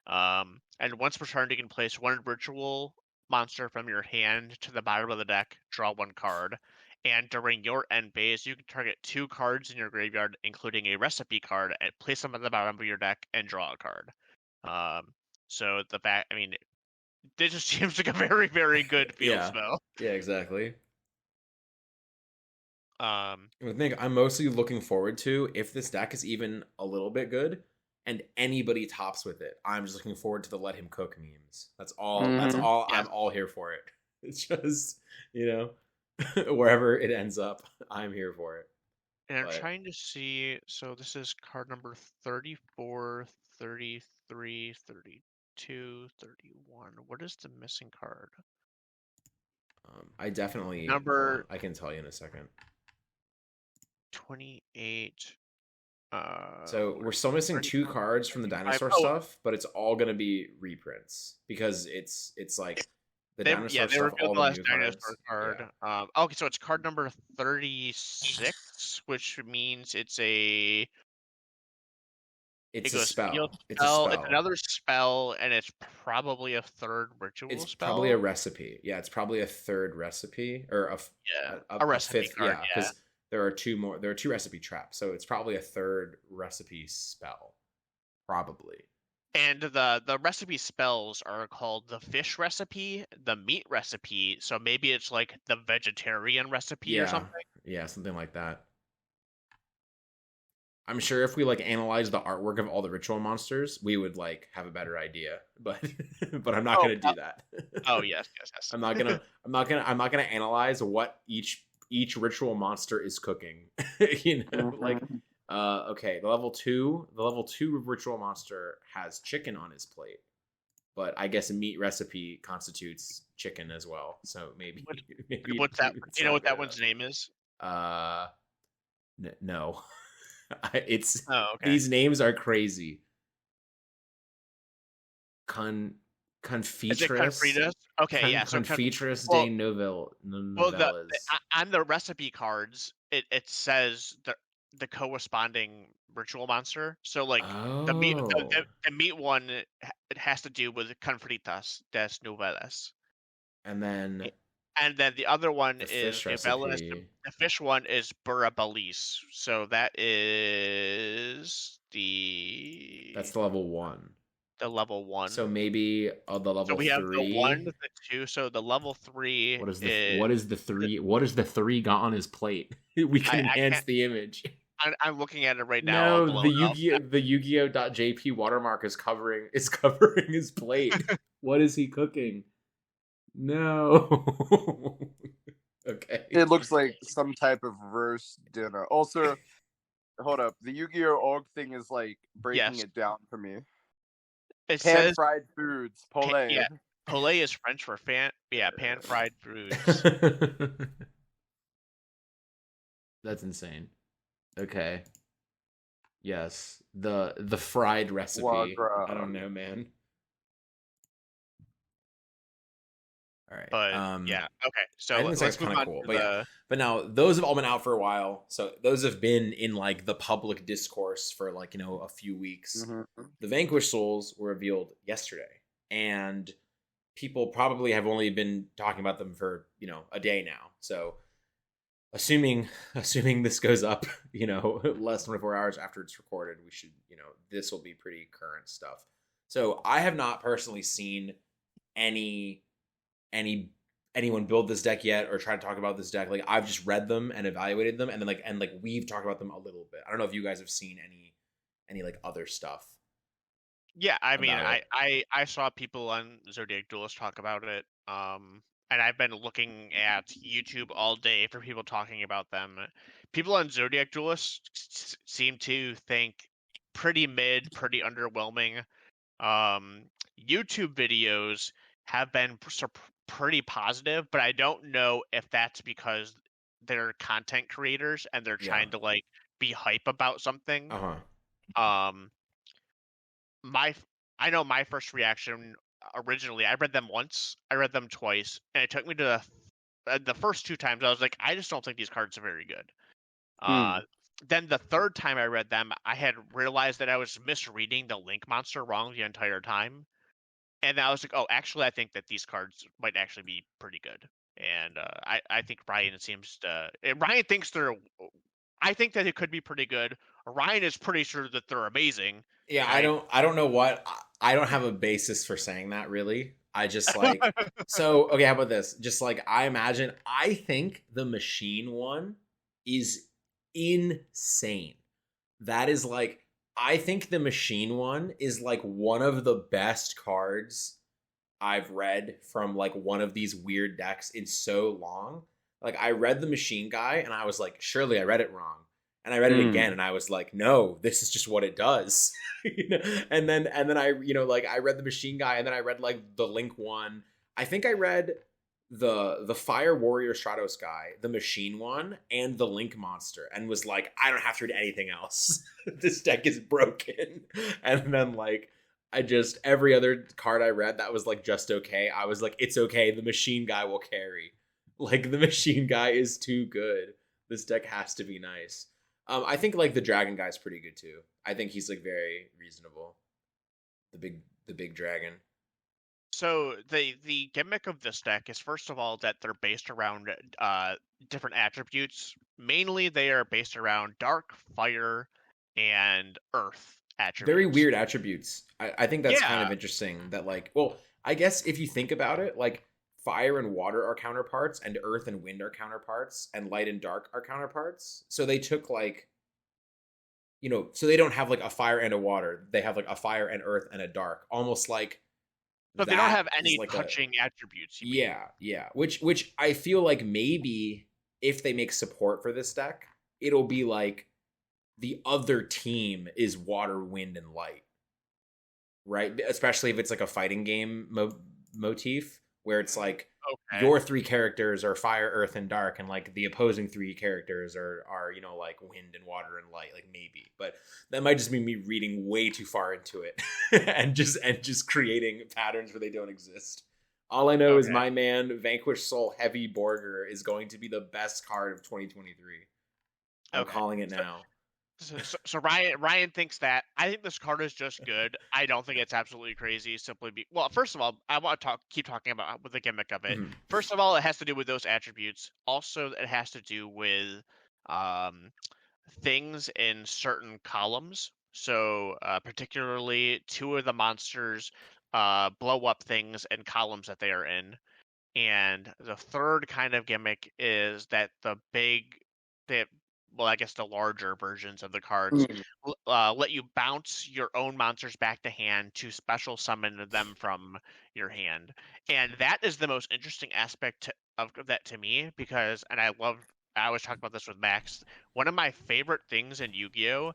And once per turn, you can place one ritual monster from your hand to the bottom of the deck, draw one card. And during your end phase, you can target 2 cards in your graveyard, including a recipe card, and place them at the bottom of your deck and draw a card. So it just seems like a very, very good field spell. Yeah, exactly. The thing I'm mostly looking forward to, if this deck is even a little bit good and anybody tops with it, I'm just looking forward to the let him cook memes. That's all. That's all. Yeah. I'm all here for it. It's just, wherever it ends up, I'm here for it. And I'm trying to see. So this is card number 34, 33, 32, 31. What is the missing card? I definitely I can tell you in a second. 28. So we're still missing 2 cards from the dinosaur stuff, but it's all gonna be reprints because it's like the dinosaur stuff. All the last dinosaur card. Yeah. Okay, so it's card number 36, which means it's a spell. It's a spell. It's another spell, and it's probably a third ritual spell. It's probably a recipe. Yeah, it's probably a third recipe or a recipe fifth. Card, because there are 2 more. There are 2 recipe traps, so it's probably a third recipe spell, probably. And the recipe spells are called the fish recipe, the meat recipe. So maybe it's like the vegetarian recipe or something. Yeah, something like that. I'm sure if we like analyze the artwork of all the ritual monsters, we would like have a better idea. But I'm not gonna do that. Oh yes. I'm not gonna analyze what each ritual monster is cooking. Okay, the level 2 ritual monster has chicken on his plate, but I guess a meat recipe constitutes chicken as well. So maybe what's that? Do you know what that one's name is? No. It's okay. These names are crazy. Confitress. Okay, yeah. So Confitress de Novellas. On the recipe cards, it says the corresponding ritual monster. So like the meat Oh, the meat one it has to do with Confritas des Novelas. and then And then the other one the is fish Novelas. recipe. The fish one is Burra Balis. So that is That's the level 1. the level 1. So maybe the So level we have the 1, 3. the 2. So the level 3 What is the is 3? What does the 3 got on his plate? We can I enhance can't. the image. I'm looking at it right now, all No, blown up. The Yu-Gi-Oh.jp watermark is covering his plate. What is he cooking? No. Okay. It looks like some type of roast dinner. Also, hold up. The Yu-Gi-Oh! Org thing is like breaking Yes, it down for me. it says Pan-fried foods, poulet. yeah. Poulet is French for pan fried foods. That's insane. Okay. Yes. The fried recipe. Foie gras. I don't know, man. All right. But yeah, okay. I So think this let's guy's move kind of on cool. to But yeah. But now those have all been out for a while. So those have been in like the public discourse for like, a few weeks. Mm-hmm. The Vanquish Souls were revealed yesterday. And people probably have only been talking about them for, a day now. So assuming this goes up, less than 24 hours after it's recorded, we should, this will be pretty current stuff. So I have not personally seen anyone build this deck yet or try to talk about this deck. Like I've just read them and evaluated them, and then we've talked about them a little bit. I don't know if you guys have seen any like other stuff. Yeah, I mean, about it. I saw people on Zodiac Duelist talk about it, and I've been looking at YouTube all day for people talking about them. People on Zodiac Duelist seem to think pretty mid, pretty underwhelming. YouTube videos have been pretty positive, but I don't know if that's because they're content creators and they're Yeah. trying to like be hype about something. Uh-huh. I know my first reaction originally. I read them once, I read them twice, and it took me to the first 2 times. I was like, I just don't think these cards are very good. Then the third time I read them, I had realized that I was misreading the Link monster wrong the entire time, and I was like, oh, actually, I think that these cards might actually be pretty good. And I think Ryan seems to. Ryan thinks they're. I think that it could be pretty good. Ryan is pretty sure that they're amazing. Yeah, And I don't know what I don't have a basis for saying that really. I just like so okay, how about this? Just like I think the machine one is insane. That is like I think the machine one is like one of the best cards I've read from like one of these weird decks in so long. Like I read the machine guy and I was like, surely I read it wrong. And I read it again and I was like, no, this is just what it does. And then I, like I read the machine guy and then I read like the Link one. I think I read the Fire Warrior Stratos guy, the machine one, and the Link monster, and was like, I don't have to read anything else. This deck is broken. And then like I just every other card I read that was like just okay, I was like, it's okay, the machine guy will carry. Like the machine guy is too good. This deck has to be nice. I think like the dragon guy's pretty good too. I think he's like very reasonable. The big dragon. so the gimmick of this deck is first of all that they're based around different attributes. Mainly, they are based around dark, fire, and earth attributes. Very weird attributes. I think that's kind Yeah. of interesting. That like, well, I guess if you think about it, like fire and water are counterparts, and earth and wind are counterparts, and light and dark are counterparts. So they took like, so they don't have like a fire and a water. They have like a fire and earth and a dark, almost like. But they don't have That is any like touching attributes. You mean? yeah. Which I feel like maybe if they make support for this deck, it'll be like the other team is water, wind, and light, right? Especially if it's like a fighting game motif where it's like your 3 characters are fire, earth, and dark, and like the opposing 3 characters are like wind and water and light, like maybe. But that might just be me reading way too far into it and just creating patterns where they don't exist. All I know is my man Vanquish Soul Heavy Borger is going to be the best card of 2023. I'm calling it now. So Ryan thinks that. I think this card is just good. I don't think it's absolutely crazy. Well, first of all, I want to keep talking about with the gimmick of it. Mhm. First of all, it has to do with those attributes. Also, it has to do with um, things in certain columns. So, particularly, two of the monsters blow up things in columns that they are in. And the third kind of gimmick is that I guess the larger versions of the cards let you bounce your own monsters back to hand to special summon them from your hand. And that is the most interesting aspect of that to me because, I always talk about this with Max. One of my favorite things in Yu-Gi-Oh!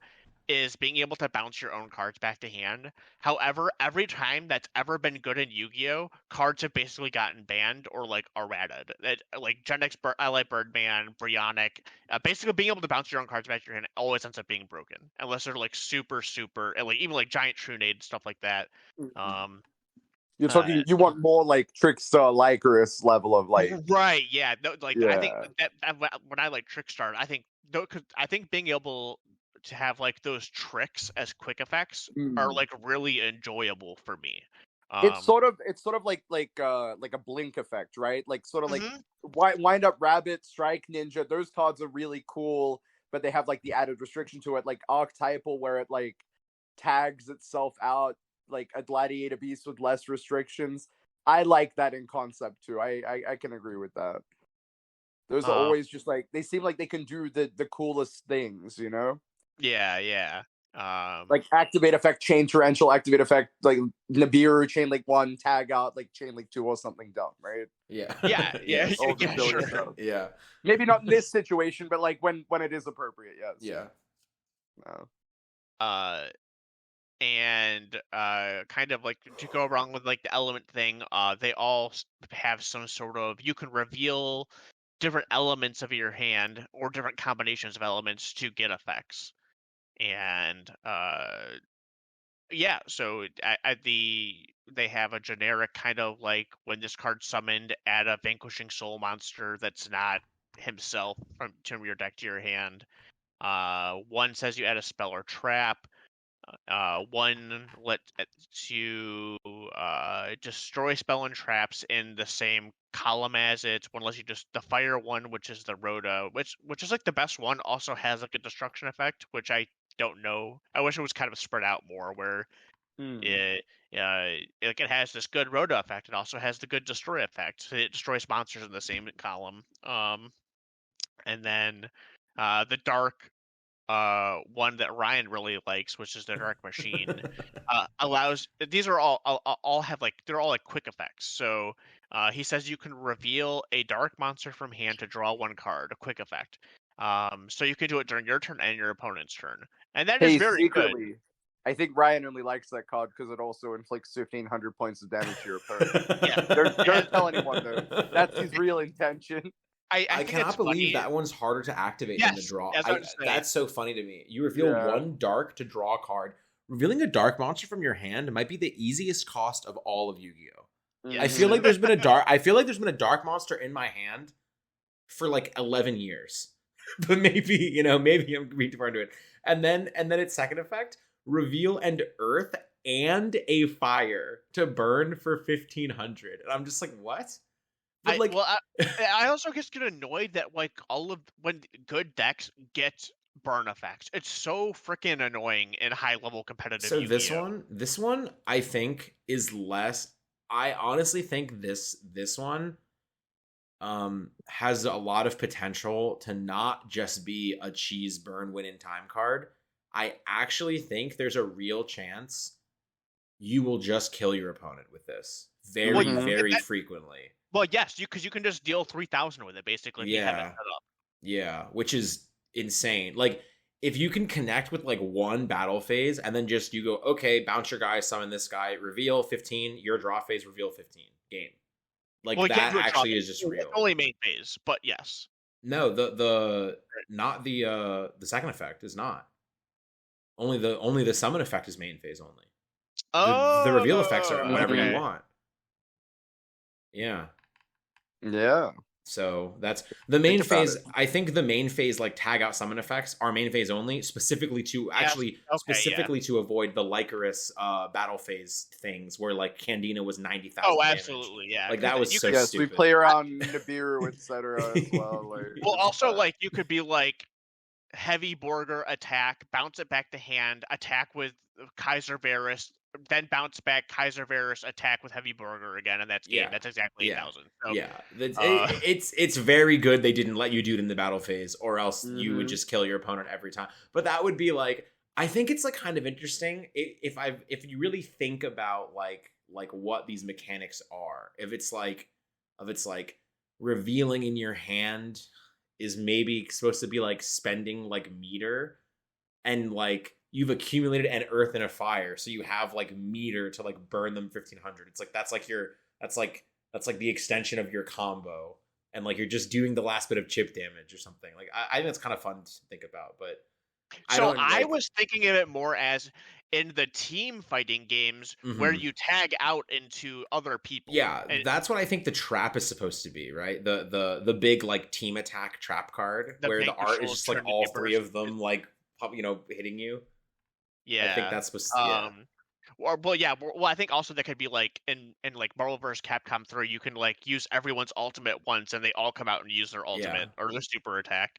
Is being able to bounce your own cards back to hand. However, every time that's ever been good in Yu-Gi-Oh, cards have basically gotten banned or like errated. Like Gen X, I like Birdman, Brionic. Basically, being able to bounce your own cards back to your hand always ends up being broken, unless they're like super, super, and like even like Giant Trunade and stuff like that. You're talking. You want more like Trickster, Lycoris level of like. Right? Yeah. No, like Yeah. I think that when I like Trickstar, I think being able to have like those tricks as quick effects are like really enjoyable for me. It's sort of like a blink effect, right? Like sort of like Wind Up Rabbit, Strike Ninja. Those cards are really cool, but they have like the added restriction to it, like archetypal, where it like tags itself out like a gladiator beast with less restrictions. I like that in concept too. I can agree with that. Those are always just like they seem like they can do the coolest things, you know? Yeah. Like activate effect, chain torrential, activate effect, like Nibiru, chain link 1, tag out, like chain link 2 or something dumb, right? Yeah. Yes. Sure. Yeah. Maybe not in this situation, but like when it is appropriate, yes. Yeah. And kind of like to go along with like the element thing, they all have some sort of, you can reveal different elements of your hand or different combinations of elements to get effects. And so they have a generic kind of like when this card's summoned, add a Vanquishing Soul monster that's not himself from your deck to your hand. One says you add a spell or trap. One lets you destroy spell and traps in the same column as it. One lets you just the fire one, which is the Rhoda, which is like the best one. Also has like a destruction effect, which I don't know. I wish it was kind of spread out more, where it like it has this good Rhoda effect. It also has the good destroy effect. So it destroys monsters in the same column. And then the dark one that Ryan really likes, which is the Dark Machine, allows. These are all have like they're all like quick effects. So he says you can reveal a dark monster from hand to draw one card, a quick effect. So you can do it during your turn and your opponent's turn, and that is very secretly, good. I think Ryan only likes that card because it also inflicts 1,500 points of damage to your opponent. Yeah, don't tell anyone though. That's his real intention. I cannot believe that one's harder to activate than the draw. That's so funny to me. You reveal one dark to draw a card. Revealing a dark monster from your hand might be the easiest cost of all of Yu-Gi-Oh! Yes. I feel like there's been a dark monster in my hand for like 11 years. But maybe I'm reading too far into it. And then its second effect, reveal an earth and a fire to burn for 1,500. And I'm just like, what? But I also just get annoyed that like when good decks get burn effects, it's so freaking annoying in high level competitive. So this one, I think is less. I honestly think this one, has a lot of potential to not just be a cheese burn win in time card. I actually think there's a real chance you will just kill your opponent with this very frequently. Well, yes, because you can just deal 3,000 with it basically. If you have it set up. Yeah, which is insane. Like if you can connect with like one battle phase and then just you go, okay, bounce your guy, summon this guy, reveal 15, your draw phase, reveal 15, game. Like that actually is just real. It's only main phase, but yes. No, the second effect is not. Only the summon effect is main phase only. The reveal effects are whatever you want. Yeah. So that's the main Think about phase. it. I think the main phase, like tag out summon effects, are main phase only, specifically to specifically to avoid the Lycoris battle phase things where like Candina was 90,000 Oh, damage. absolutely, yeah. Like that was so Yes, stupid. we play around Nibiru, etc. as well. Like, Well, it's also fun. like you could be like heavy Borger attack, bounce it back to hand, attack with Kaiser Varus, then bounce back Kaiser Varus, attack with heavy Borger again, and that's game. That's exactly 1,000. So, It's very good they didn't let you do it in the battle phase, or else you would Mhm. just kill your opponent every time. But that would be like, I think it's like kind of interesting if you really think about like what these mechanics are. If it's like revealing in your hand is maybe supposed to be like spending like meter, and like you've accumulated an earth and a fire, so you have like meter to like burn them 1500. It's like that's like the extension of your combo, and like you're just doing the last bit of chip damage or something. Like I think that's kind of fun to think about, but So I was thinking of it more as in the team fighting games where you tag out into other people. Yeah, that's what I think the trap is supposed to be, right? The big like team attack trap card where the art is just like all three of them like hitting you. Yeah, I think that's supposed to, well, I think also that could be like in like Marvel vs. Capcom 3, you can like use everyone's ultimate once, and they all come out and use their ultimate or their super attack.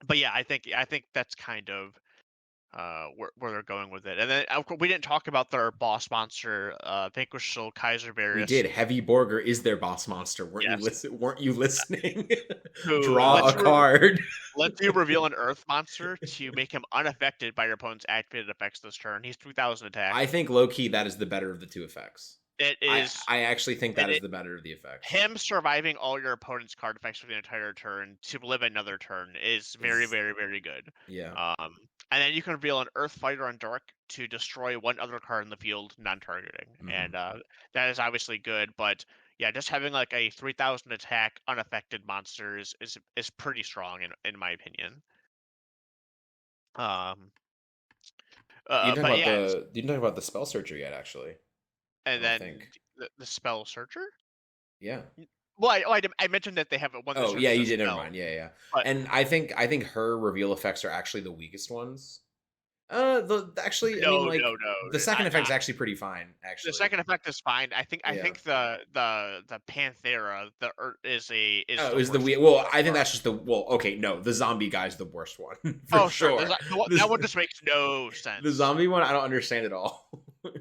But yeah, I think that's kind of where they're going with it. And then of course, we didn't talk about their boss monster, Vanquish Soul, Kaiser Varus. We did. Heavy Borger is their boss monster. Weren't you listening? Draw a card. Let's you reveal an Earth monster to make him unaffected by your opponent's activated effects this turn. He's 3,000 attack. I think low key that is the better of the two effects. It is. I actually think that is the better of the effects. Him surviving all your opponent's card effects for the entire turn to live another turn is very, very, very good. Yeah. And then you can reveal an Earth Fighter on Dark to destroy one other card in the field, non-targeting, and that is obviously good. But yeah, just having like a 3,000 attack unaffected monster is pretty strong in my opinion. You didn't talk about the Spell Searcher yet, actually. And then the Spell Searcher. Yeah. Well, I mentioned that they have one. Oh yeah, you did. Never mind. Yeah. But, and I think her reveal effects are actually the weakest ones. The second effect is actually pretty fine. Actually, the second effect is fine. I think the Panthera I think that's just the zombie guy's the worst one. For sure. That one just makes no sense. The zombie one I don't understand at all.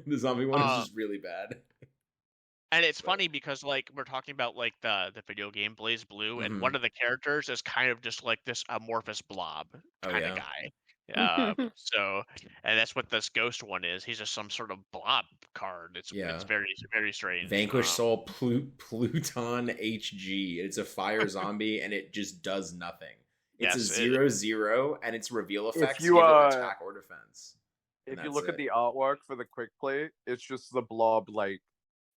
The zombie one is just really bad. And it's funny because like we're talking about like the video game Blaze Blue, and one of the characters is kind of just like this amorphous blob kind of guy. So, and that's what this ghost one is. He's just some sort of blob card. It's very, very strange. Vanquish Soul Pluton HG. It's a fire zombie, and it just does nothing. It's a 0/0, and its reveal effects give it attack or defense. If you look at the artwork for the quick play, it's just the blob like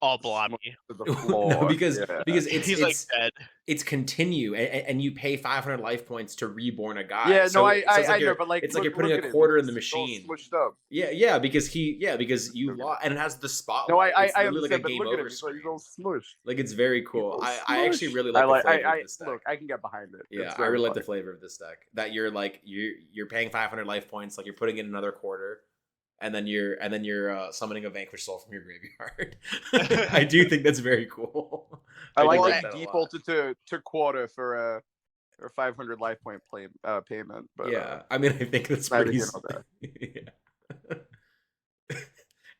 all blobby to the floor. No, because he's like dead. It's continue, and you pay 500 life points to reborn a guy. Yeah, so I know, but like it's like you're putting a quarter in the machine. Smushed up. Yeah, because you lost, and it has the spotlight. No, I literally like a game over screen. He's all smushed. Like it's very cool. I actually really like the flavor of this deck. Look, I can get behind it. Yeah, I really like the flavor of this deck. That you're like you're paying 500 life points, like you're putting in another quarter. And then you're summoning a Vanquish Soul from your graveyard. I do think that's very cool. I like that defaulted to quarter for 500 life point payment. But yeah, I mean, I think that's pretty.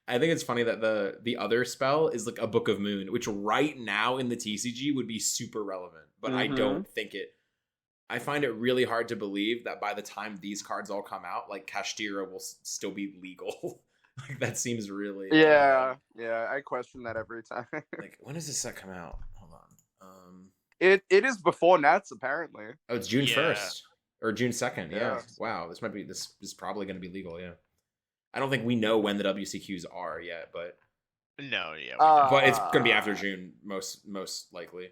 I think it's funny that the other spell is like a Book of Moon, which right now in the TCG would be super relevant, but I don't think it. I find it really hard to believe that by the time these cards all come out, like Kashtira will still be legal. Like that seems really. Yeah. I question that every time. Like when does this set come out? Hold on. It is before Nats apparently. Oh, it's June 1st or June 2nd. Yeah. Wow. This is probably going to be legal. Yeah. I don't think we know when the WCQs are yet, but no. Yeah. But it's going to be after June, most likely.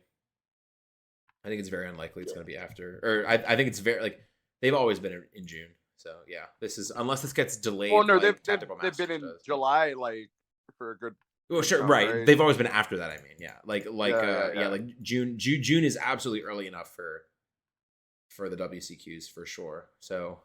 I think it's very unlikely it's going to be after, or I think it's very like they've always been in June. So yeah, this is unless this gets delayed. Well, no, they've been in July like for a good Well, sure, right. They've always been after that. I mean, yeah, like June is absolutely early enough for the WCQs for sure. So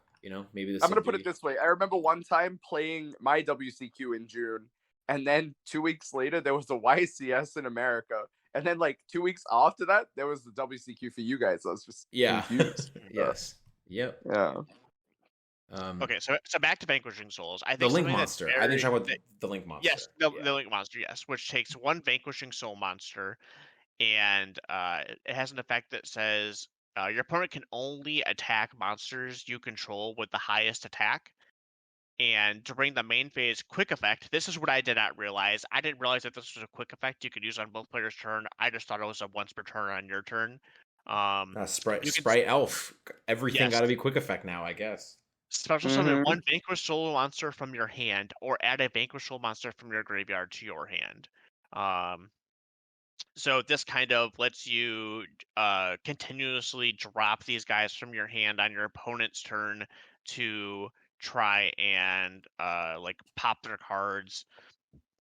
maybe this. I'm gonna put it this way. I remember one time playing my WCQ in June, and then 2 weeks later there was the YCS in America, and then like 2 weeks after that there was the WCQ for you guys. I was just confused. Yes. Yep. Yeah. Okay, so back to Vanquishing Souls. I think the Link Monster. I think talk about the Link Monster. Yes, the Link Monster. Yes, which takes one Vanquishing Soul monster, and it has an effect that says your opponent can only attack monsters you control with the highest attack. And during the main phase quick effect, this is what I did not realize. I didn't realize that this was a quick effect you could use on both players' turn. I just thought it was a once per turn on your turn. Sprite Elf. Everything got to be quick effect now, I guess. Special summon one Vanquish Soul monster from your hand, or add a Vanquish Soul monster from your graveyard to your hand. So this kind of lets you continuously drop these guys from your hand on your opponent's turn to try and like pop their cards,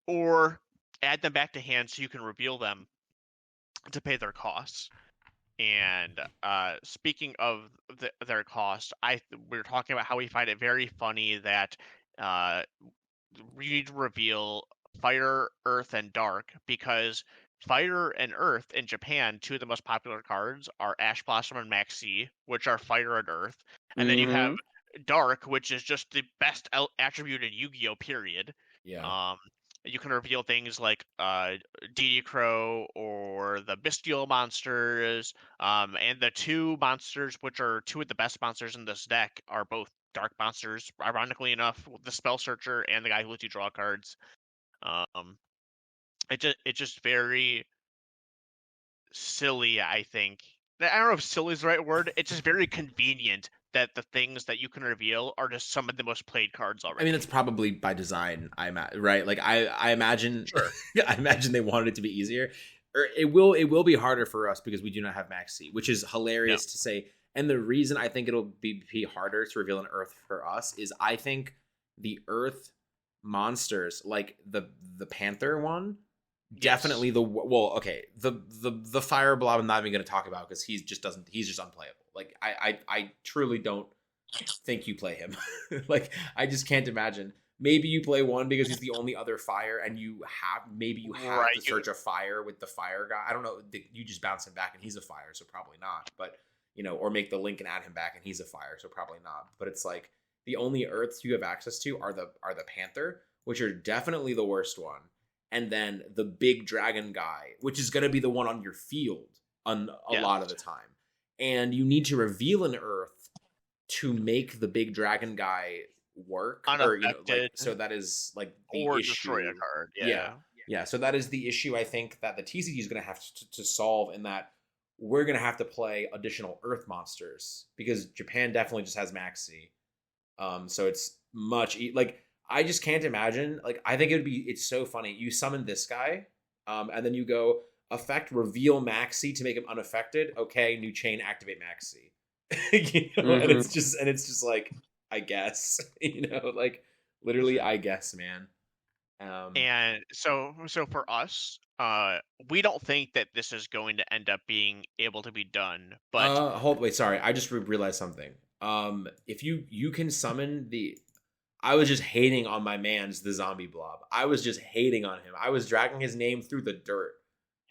or add them back to hand so you can reveal them to pay their costs. And speaking of their cost, we were talking about how we find it very funny that we need to reveal Fire, Earth, and Dark, because Fire and Earth in Japan, two of the most popular cards are Ash Blossom and Maxi, which are Fire and Earth. And then you have Dark, which is just the best attribute in Yu-Gi-Oh! Period. Yeah. You can reveal things like DD Crow or the Bestial monsters, and the two monsters, which are two of the best monsters in this deck, are both dark monsters. Ironically enough, the Spell Searcher and the guy who lets you draw cards. It's just very silly, I think. I don't know if silly is the right word. It's just very convenient that the things that you can reveal are just some of the most played cards already. I mean, it's probably by design, right? Like I imagine, sure. I imagine they wanted it to be easier. Or it will be harder for us because we do not have Maxi, which is hilarious to say. And the reason I think it'll be harder to reveal an Earth for us is I think the Earth monsters, like the Panther one, definitely the Fire Blob I'm not even going to talk about because he's just unplayable. Like I truly don't think you play him. Like I just can't imagine. Maybe you play one because he's the only other fire, and you have to search a fire with the fire guy. I don't know. You just bounce him back, and he's a fire, so probably not. But or make the link and add him back, and he's a fire, so probably not. But it's like the only Earths you have access to are the Panther, which are definitely the worst one, and then the big dragon guy, which is going to be the one on your field a lot of the time. And you need to reveal an Earth to make the big dragon guy work, so that is like the or issue. Destroy a card. Yeah. So that is the issue I think that the TCG is going to have to solve, in that we're going to have to play additional Earth monsters because Japan definitely just has Maxi. So it's much like I just can't imagine. Like I think it's so funny. You summon this guy, and then you go effect reveal Maxi to make him unaffected. Okay, new chain, activate Maxi. And it's just like, I guess, like literally, I guess, man. And so for us, we don't think that this is going to end up being able to be done. But wait, sorry, I just realized something. If you can summon I was just hating on my man's the zombie blob. I was just hating on him. I was dragging his name through the dirt.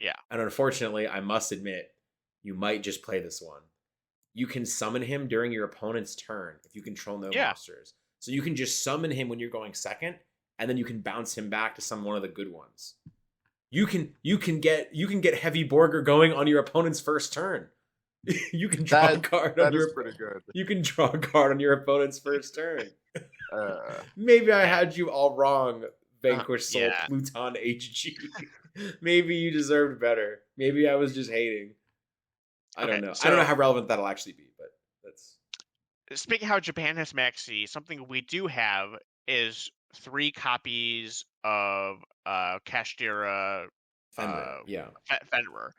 Yeah. And unfortunately, I must admit, you might just play this one. You can summon him during your opponent's turn if you control no monsters. So you can just summon him when you're going second, and then you can bounce him back to one of the good ones. You can get Heavy Borger going on your opponent's first turn. You can draw a card on your pretty good. You can draw a card on your opponent's first turn. Maybe I had you all wrong, Vanquish Soul, Pluton HG. Maybe you deserved better. Maybe I was just hating. I don't know. I don't know how relevant that'll actually be, but that's... Speaking of how Japan has Maxi, something we do have is 3 copies of Kashtira Fenrir.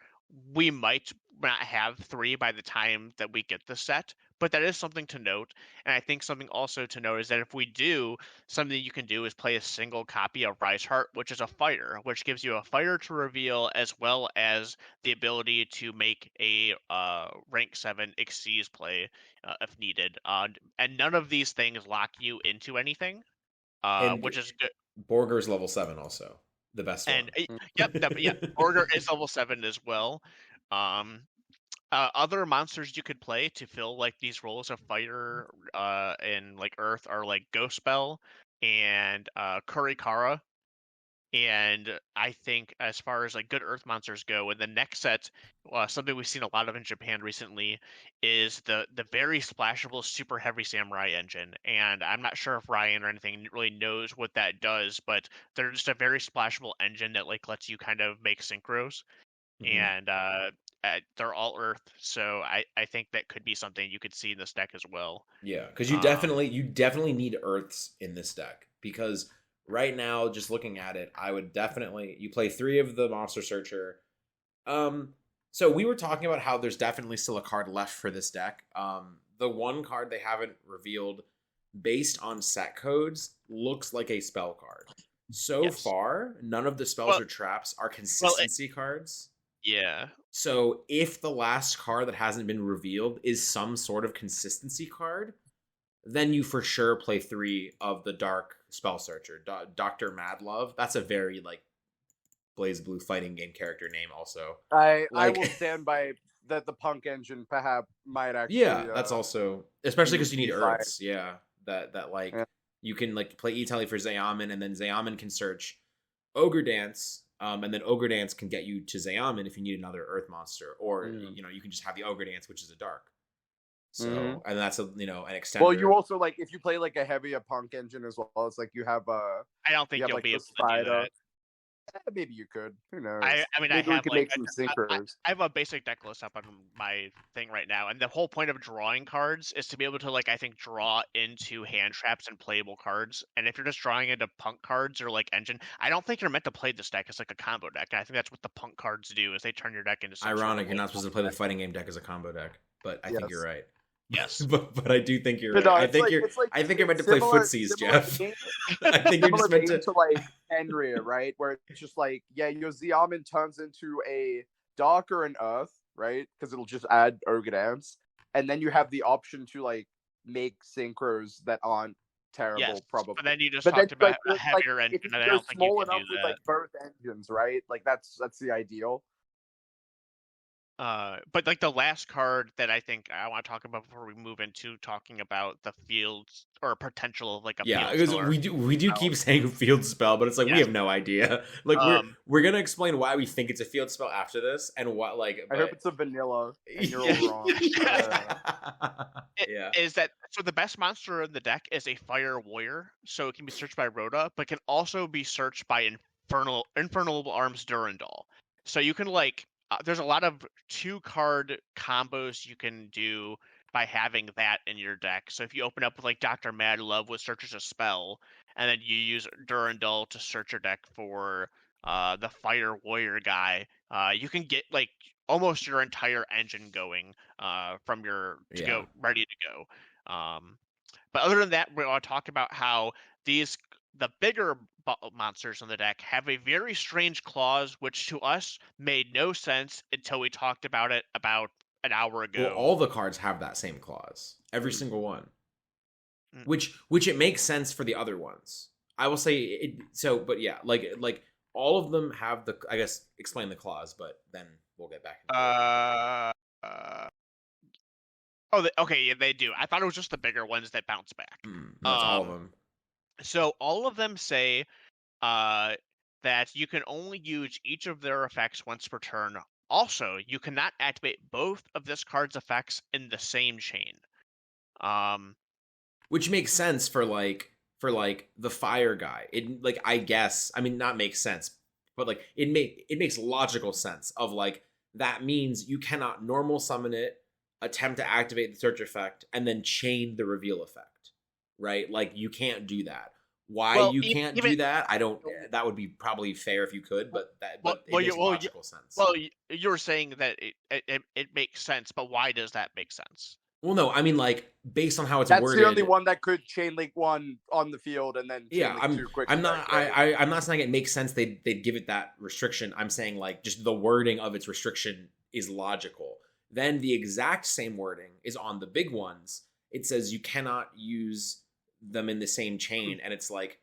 We might not have 3 by the time that we get the set, but that is something to note. And I think something also to note is that if we do, something you can do is play a single copy of Rise Heart, which is a fighter, which gives you a fighter to reveal as well as the ability to make a rank 7 Xyz play if needed. And none of these things lock you into anything, And which is good. Borger's level 7 also. The best And one. yep, yeah, Order is level 7 as well. Um, other monsters you could play to fill like these roles of fighter in like Earth are like Ghost Spell and Kurikara. And I think as far as like good Earth monsters go, in the next set, something we've seen a lot of in Japan recently is the very splashable Super Heavy Samurai engine. And I'm not sure if Ryan or anything really knows what that does, but they're just a very splashable engine that like lets you kind of make synchros. And they're all Earth, so I think that could be something you could see in this deck as well. Yeah, because you definitely need Earths in this deck, because right now, just looking at it, I would definitely, you play 3 of the Monster Searcher. So we were talking about how there's definitely still a card left for this deck. The one card they haven't revealed based on set codes looks like a spell card. So far, none of the spells or traps are consistency cards. Yeah. So if the last card that hasn't been revealed is some sort of consistency card, then you for sure play 3 of the Dark Spell Searcher, Dr. Madlove. That's a very like Blaze Blue fighting game character name. Also, I will stand by that. The Punk engine perhaps might actually. Yeah, that's also, especially because you need Earths. Yeah, that like you can like play E-Tele for Zayaman, and then Zayaman can search Ogre Dance. And then Ogre Dance can get you to Zayaman if you need another Earth monster, or you can just have the Ogre Dance, which is a Dark. So and that's an extender. Well, you also like if you play like a heavier Punk engine as well. It's like you have I don't think you'll be able to do that. Maybe you could. Who knows? I mean, maybe we could like, make some synchros. I have a basic deck list up on my thing right now, and the whole point of drawing cards is to be able to like I think draw into hand traps and playable cards. And if you're just drawing into Punk cards or like engine, I don't think you're meant to play this deck as like a combo deck. And I think that's what the Punk cards do is they turn your deck into. Ironic, you're not supposed to play the fighting game deck as a combo deck, but I think you're right. Yes, but I do think you're right. I think you're meant to play footsies, Jeff. I think you're just meant to like Enria, right? Where it's just like, yeah, your Ziaman turns into a Dark or an Earth, right? Because it'll just add Ogre Dance, and then you have the option to like make synchros that aren't terrible, probably. But then you just talked about a heavier engine, and I don't think you can do that. Like both engines, right? Like that's the ideal. But like the last card that I think I want to talk about before we move into talking about the fields or potential of like a field because spell we do keep saying field spell, but it's like we have no idea. Like we're gonna explain why we think it's a field spell after this, and what like. I hope it's a vanilla, and you're all wrong. Is that so? The best monster in the deck is a Fire Warrior, so it can be searched by Rhoda, but can also be searched by Infernal Arms Durandal. So you can like. There's a lot of 2-card combos you can do by having that in your deck. So if you open up with like Dr. Madlove, which searches a spell, and then you use Durandal to search your deck for the Fire Warrior guy, you can get like almost your entire engine going from your go ready to go. But other than that, we want to talk about how the bigger monsters on the deck have a very strange clause, which to us made no sense until we talked about it about an hour ago. Well, all the cards have that same clause, every single one, which it makes sense for the other ones. I will say it. So, but yeah, like all of them have the. I guess explain the clause, but then we'll get back. Okay, yeah, they do. I thought it was just the bigger ones that bounce back. That's all of them. So all of them say that you can only use each of their effects once per turn. Also, you cannot activate both of this card's effects in the same chain. Which makes sense for the fire guy. It like I guess I mean not makes sense, but like it makes logical sense of like that means you cannot normal summon it, attempt to activate the search effect, and then chain the reveal effect. Right? Like you can't do that. Why you can't do that? I don't. That would be probably fair if you could, but it makes logical sense. Well, you're saying that it makes sense, but why does that make sense? Well, no, I mean, like, based on how it's That's worded. the only one that could chain link 1 on the field and then chain link 2 quick. I'm not. I'm not saying it makes sense. They'd give it that restriction. I'm saying like just the wording of its restriction is logical. Then the exact same wording is on the big ones. It says you cannot use them in the same chain, and it's like,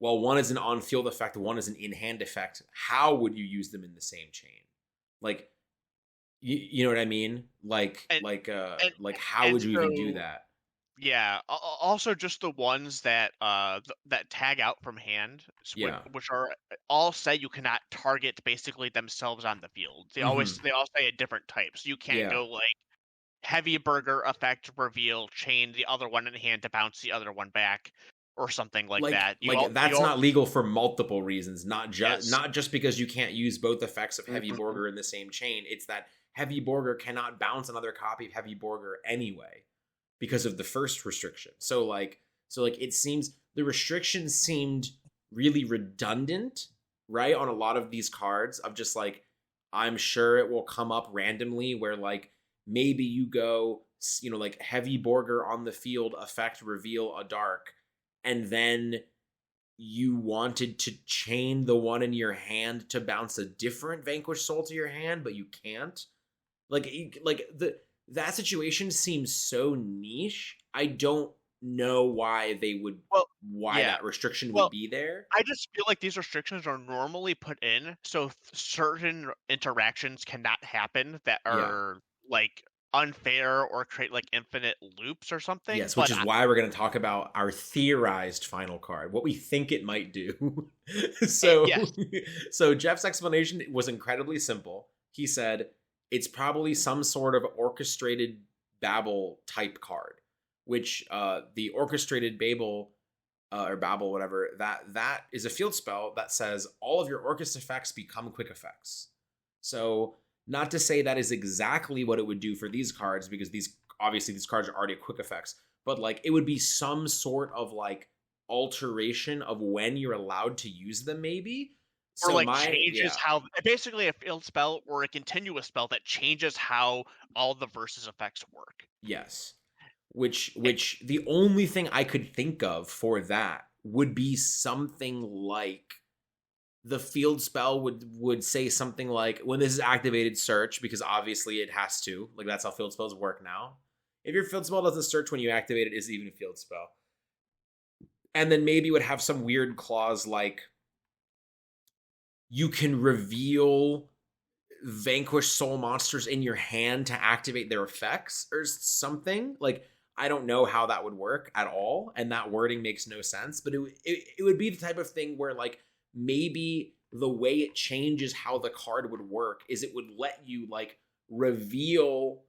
well, one is an on-field effect, one is an in-hand effect. How would you use them in the same chain? Like, you know what I mean? Like how would you even do that? Yeah. Also, just the ones that that tag out from hand, which are all say you cannot target basically themselves on the field. They all say a different type, so you can't go like heavy burger effect reveal chain the other one in hand to bounce the other one back or something like that. That's not legal for multiple reasons, not just because you can't use both effects of Heavy Borger in the same chain. It's that Heavy Borger cannot bounce another copy of Heavy Borger anyway because of the first restriction. So it seems the restrictions seemed really redundant, right, on a lot of these cards of just like, I'm sure it will come up randomly where like maybe you go, like Heavy Borger on the field effect reveal a dark, and then you wanted to chain the one in your hand to bounce a different Vanquish Soul to your hand, but you can't. That situation seems so niche. I don't know why they would. That restriction would be there. I just feel like these restrictions are normally put in so certain interactions cannot happen that are like unfair or create like infinite loops or something. Yes, which is why we're going to talk about our theorized final card, what we think it might do. So Jeff's explanation was incredibly simple. He said it's probably some sort of orchestrated Babel type card, which the orchestrated Babel or Babel, whatever, that is a field spell that says all of your Orcus effects become quick effects. So not to say that is exactly what it would do for these cards, because these cards are already quick effects, but like it would be some sort of like alteration of when you're allowed to use them, maybe. Or so like changes how basically a field spell or a continuous spell that changes how all the versus effects work. Yes. Which the only thing I could think of for that would be something like the field spell would say something like, when this is activated, search, because obviously it has to. Like, that's how field spells work now. If your field spell doesn't search when you activate it, it's even a field spell. And then maybe it would have some weird clause like, you can reveal Vanquish Soul monsters in your hand to activate their effects or something. Like, I don't know how that would work at all, and that wording makes no sense, but it would be the type of thing where like maybe the way it changes how the card would work is it would let you like reveal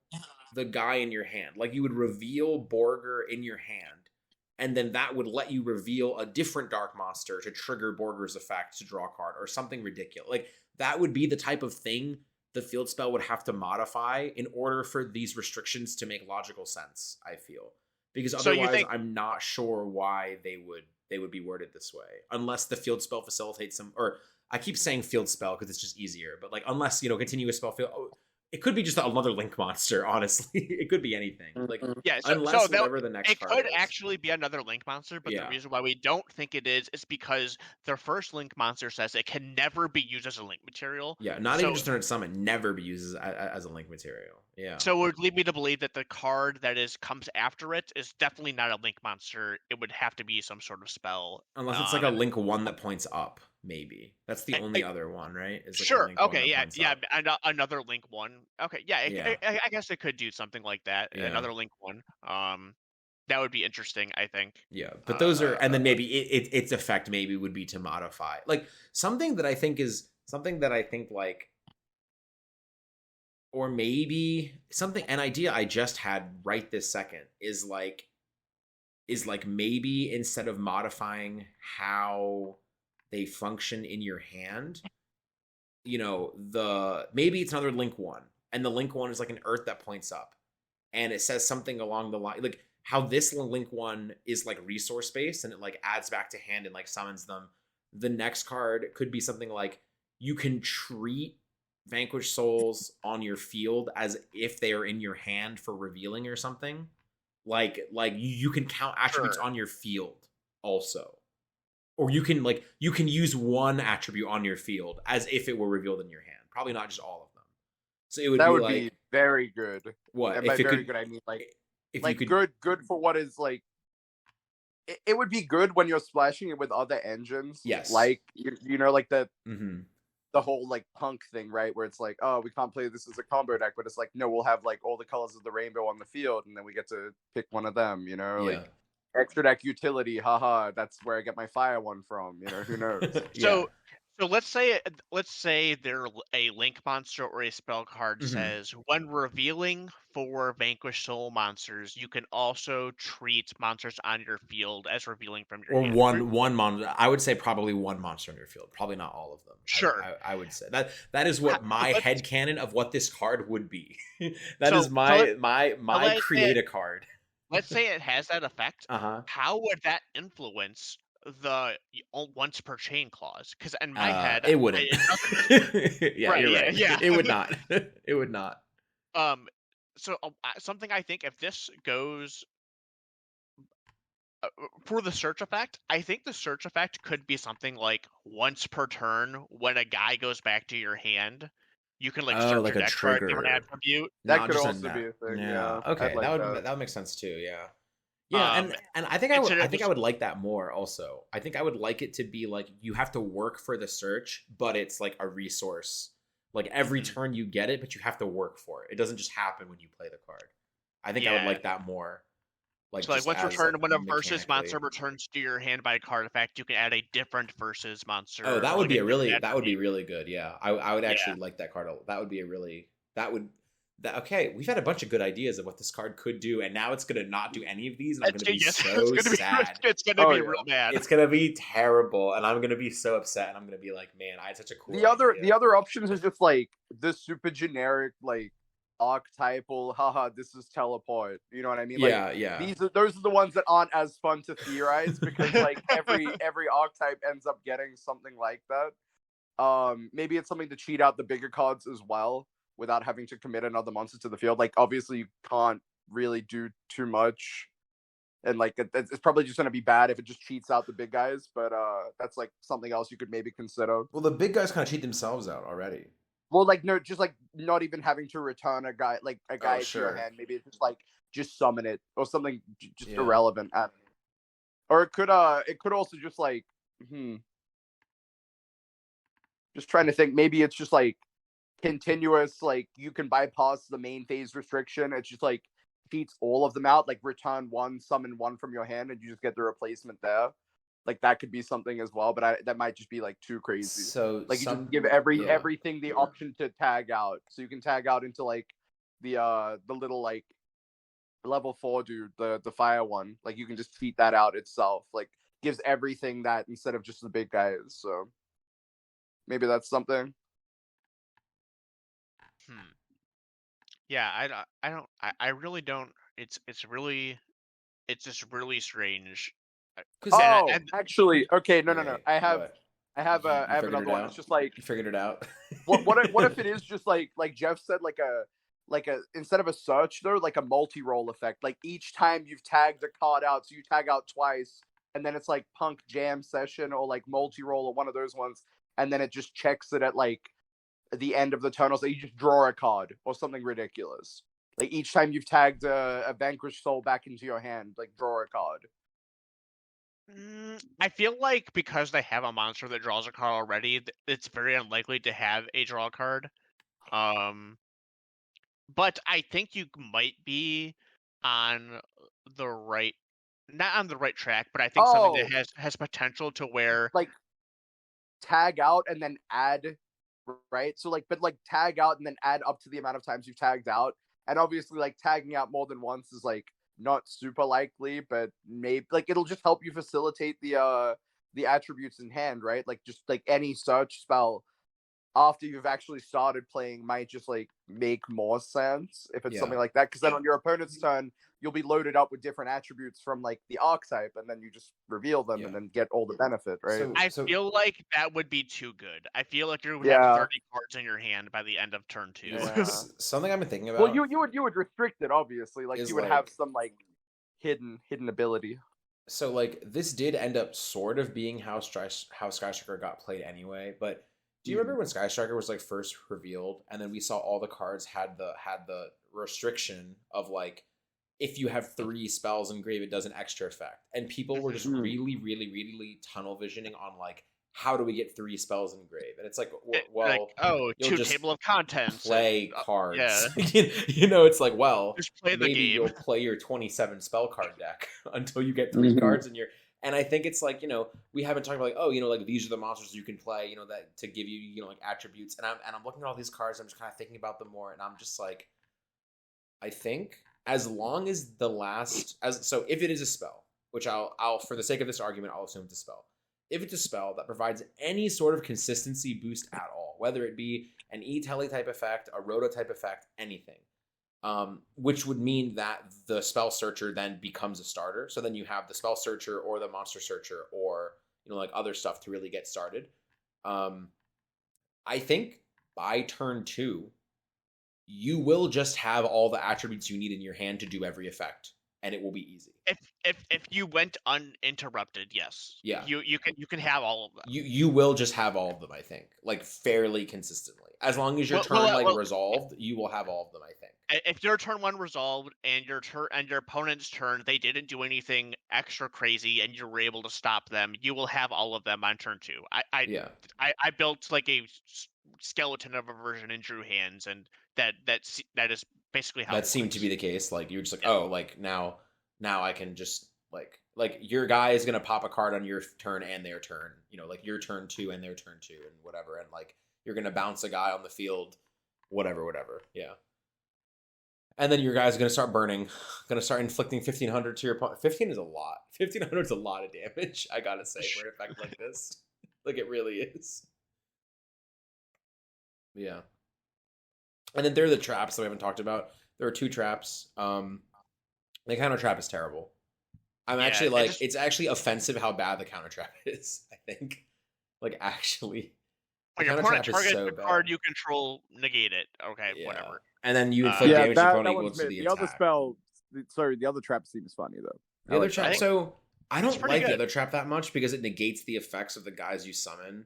the guy in your hand. Like you would reveal Borger in your hand, and then that would let you reveal a different dark monster to trigger Borger's effect to draw a card or something ridiculous. Like that would be the type of thing the field spell would have to modify in order for these restrictions to make logical sense, I feel. Because otherwise I'm not sure why they would be worded this way. Unless the field spell facilitates some, or I keep saying field spell because it's just easier, but like unless, continuous spell field, it could be just another link monster, honestly. It could be anything. Like unless whatever the next card could is. Actually be another link monster, but the reason why we don't think it is because their first link monster says it can never be used as a link material. Yeah, not even just turn summon, never be used as a link material. Yeah. So it would lead me to believe that the card that comes after it is definitely not a link monster. It would have to be some sort of spell. Unless it's like a link one that points up, maybe. That's the only other one, right? Is like sure. Okay. Yeah. Another link one. Okay. Yeah. I guess it could do something like that. Yeah. Another link one. That would be interesting, I think. Yeah, but those are, and then maybe its effect maybe would be to modify, like something that I think like, or maybe an idea I just had right this second is like maybe instead of modifying how they function in your hand, maybe it's another link one, and the link one is like an earth that points up, and it says something along the line like how this link one is like resource based and it like adds back to hand and like summons them. The next card could be something like, you can treat Vanquish Souls on your field as if they are in your hand for revealing or something. Like you can count attributes on your field also. Or you can use one attribute on your field as if it were revealed in your hand. Probably not just all of them. So it would that be would like be very good. what? And by If it very could good, I mean if like you could good for what is like. It would be good when you're splashing it with other engines. Yes. Like you know, like the mm-hmm. the whole like punk thing, right? Where it's like, oh, we can't play this as a combo deck, but it's like, no, we'll have like all the colors of the rainbow on the field, and then we get to pick one of them. You know, Yeah. like extra deck utility. Haha, that's where I get my fire one from. You know, who knows? Yeah. So let's say there a link monster or a spell card Mhm. says when revealing for Vanquish Soul monsters, you can also treat monsters on your field as revealing from your Or hand. one monster. I would say probably one monster on your field. Probably not all of them. Sure. I would say that is what my headcanon of what this card would be. That So- is so my create a card. Let's say it has that effect. Uh-huh. How would that influence the once per chain clause? Because in my head, it wouldn't. Yeah, Right, you're yeah, right. yeah. It would not. It would not. So something I think if this goes for the search effect, I think the search effect could be something like once per turn when a guy goes back to your hand, you can like search like your a deck for a trigger. different attribute. That Not could just also be a thing. Yeah. Okay. I'd like That would make sense too. Yeah. Yeah, and I think I would like that more also. I think I would like it to be like you have to work for the search, but it's like a resource. Like every turn you get it, but you have to work for it. It doesn't just happen when you play the card. I think I would like that more. So like once returned, when a versus monster returns to your hand by a card effect, you can add a different versus monster. Oh, that would be really good. Yeah, I would actually like that card. That would be okay. We've had a bunch of good ideas of what this card could do, and now it's gonna not do any of these, and I'm gonna be so sad. It's gonna be real bad. It's gonna be terrible, and I'm gonna be so upset, and I'm gonna be like, man, I had such a cool. The other options is just like the super generic like archetypal, haha, this is teleport. You know what I mean? Like, yeah. Those are the ones that aren't as fun to theorize because like every archetype ends up getting something like that. Maybe it's something to cheat out the bigger cards as well without having to commit another monster to the field. Like obviously you can't really do too much, and like it's probably just gonna be bad if it just cheats out the big guys. But that's like something else you could maybe consider. Well, the big guys kind of cheat themselves out already. Well, like no, just like not even having to return a guy to your hand. Maybe it's just like just summon it or something just irrelevant. Or it could also just like just trying to think. Maybe it's just like continuous. Like you can bypass the main phase restriction. It's just like cheats all of them out. Like return one, summon one from your hand, and you just get the replacement there. Like that could be something as well, but that might just be like too crazy. So like you just give everything the option to tag out, so you can tag out into like the little like level 4 dude, the fire one. Like you can just cheat that out itself. Like gives everything that instead of just the big guys. So maybe that's something. Yeah, I really don't. It's just really strange. Actually, okay, no. I have another one. It's just like you figured it out. what if it is just like Jeff said, like a instead of a search though, like a multi-roll effect. Like each time you've tagged a card out, so you tag out twice, and then it's like Punk Jam Session or like multi-roll or one of those ones, and then it just checks it at like the end of the turn, or so you just draw a card or something ridiculous. Like each time you've tagged a Vanquish Soul back into your hand, like draw a card. I feel like because they have a monster that draws a card already, it's very unlikely to have a draw card. But I think you might be on the right, not on the right track, but I think something that has potential to where like tag out and then add, right? So like, but like tag out and then add up to the amount of times you've tagged out, and obviously like tagging out more than once is like not super likely, but maybe like it'll just help you facilitate the attributes in hand, right? Like just like any search spell after you've actually started playing might just like make more sense if it's Yeah. something like that, because then on your opponent's turn you'll be loaded up with different attributes from like the archetype, and then you just reveal them Yeah. and then get all the benefit, right? I feel like that would be too good. I feel like you would Yeah. have 30 cards in your hand by the end of turn 2. Yeah. Something I've been thinking about. Well, you would restrict it, obviously. Like, is you would like- have some like hidden ability. So like this did end up sort of being how Sky Striker got played anyway. But do you remember when Sky Striker was like first revealed, and then we saw all the cards had the restriction of like, if you have 3 spells engraved, it does an extra effect, and people were just really tunnel visioning on like, how do we get 3 spells engraved? And it's like, well, like, oh, you'll 2 just table of contents. play cards. Yeah. You know, it's like, well, Just play the maybe game. you'll play your 27 spell card deck until you get 3 cards in your. And I think it's like, you know, we haven't talked about like, oh, you know, like these are the monsters you can play, you know, that to give you, you know, like attributes. And I'm looking at all these cards, I'm just kind of thinking about them more, and I'm just like, I think as long as so if it is a spell, which I'll for the sake of this argument, I'll assume it's a spell. If it's a spell that provides any sort of consistency boost at all, whether it be an E-Tele type effect, a Roto type effect, anything, which would mean that the spell searcher then becomes a starter. So then you have the spell searcher or the monster searcher or, you know, like other stuff to really get started. I think by turn 2, you will just have all the attributes you need in your hand to do every effect, and it will be easy. If you went uninterrupted, yes. Yeah. You can have all of them. You will just have all of them, I think, like fairly consistently. As long as your turn resolved, you will have all of them, I think. If your turn 1 resolved and your opponent's turn, they didn't do anything extra crazy and you were able to stop them, you will have all of them on turn 2. I built like a skeleton of a version in Drew hands, and that is basically how that seemed to be the case. Like, you're just like, oh, like now I can just like your guy is gonna pop a card on your turn and their turn, you know, like your turn 2 and their turn 2 and whatever, and like you're gonna bounce a guy on the field, whatever, yeah. And then your guy's gonna start burning, gonna start inflicting 1,500 to your opponent. 15 is a lot. 1,500 is a lot of damage, I gotta say, for an effect like this. Like, it really is. Yeah. And then there are the traps that we haven't talked about. There are 2 traps. The counter trap is terrible. I'm actually like, it's actually offensive how bad the counter trap is, I think. Like, actually. When your opponent targets the card you control, negate it. Okay, whatever. And then you inflict damage to opponent equal to the attack. The other trap seems funny, though. The other trap, so I don't like the other trap that much because it negates the effects of the guys you summon.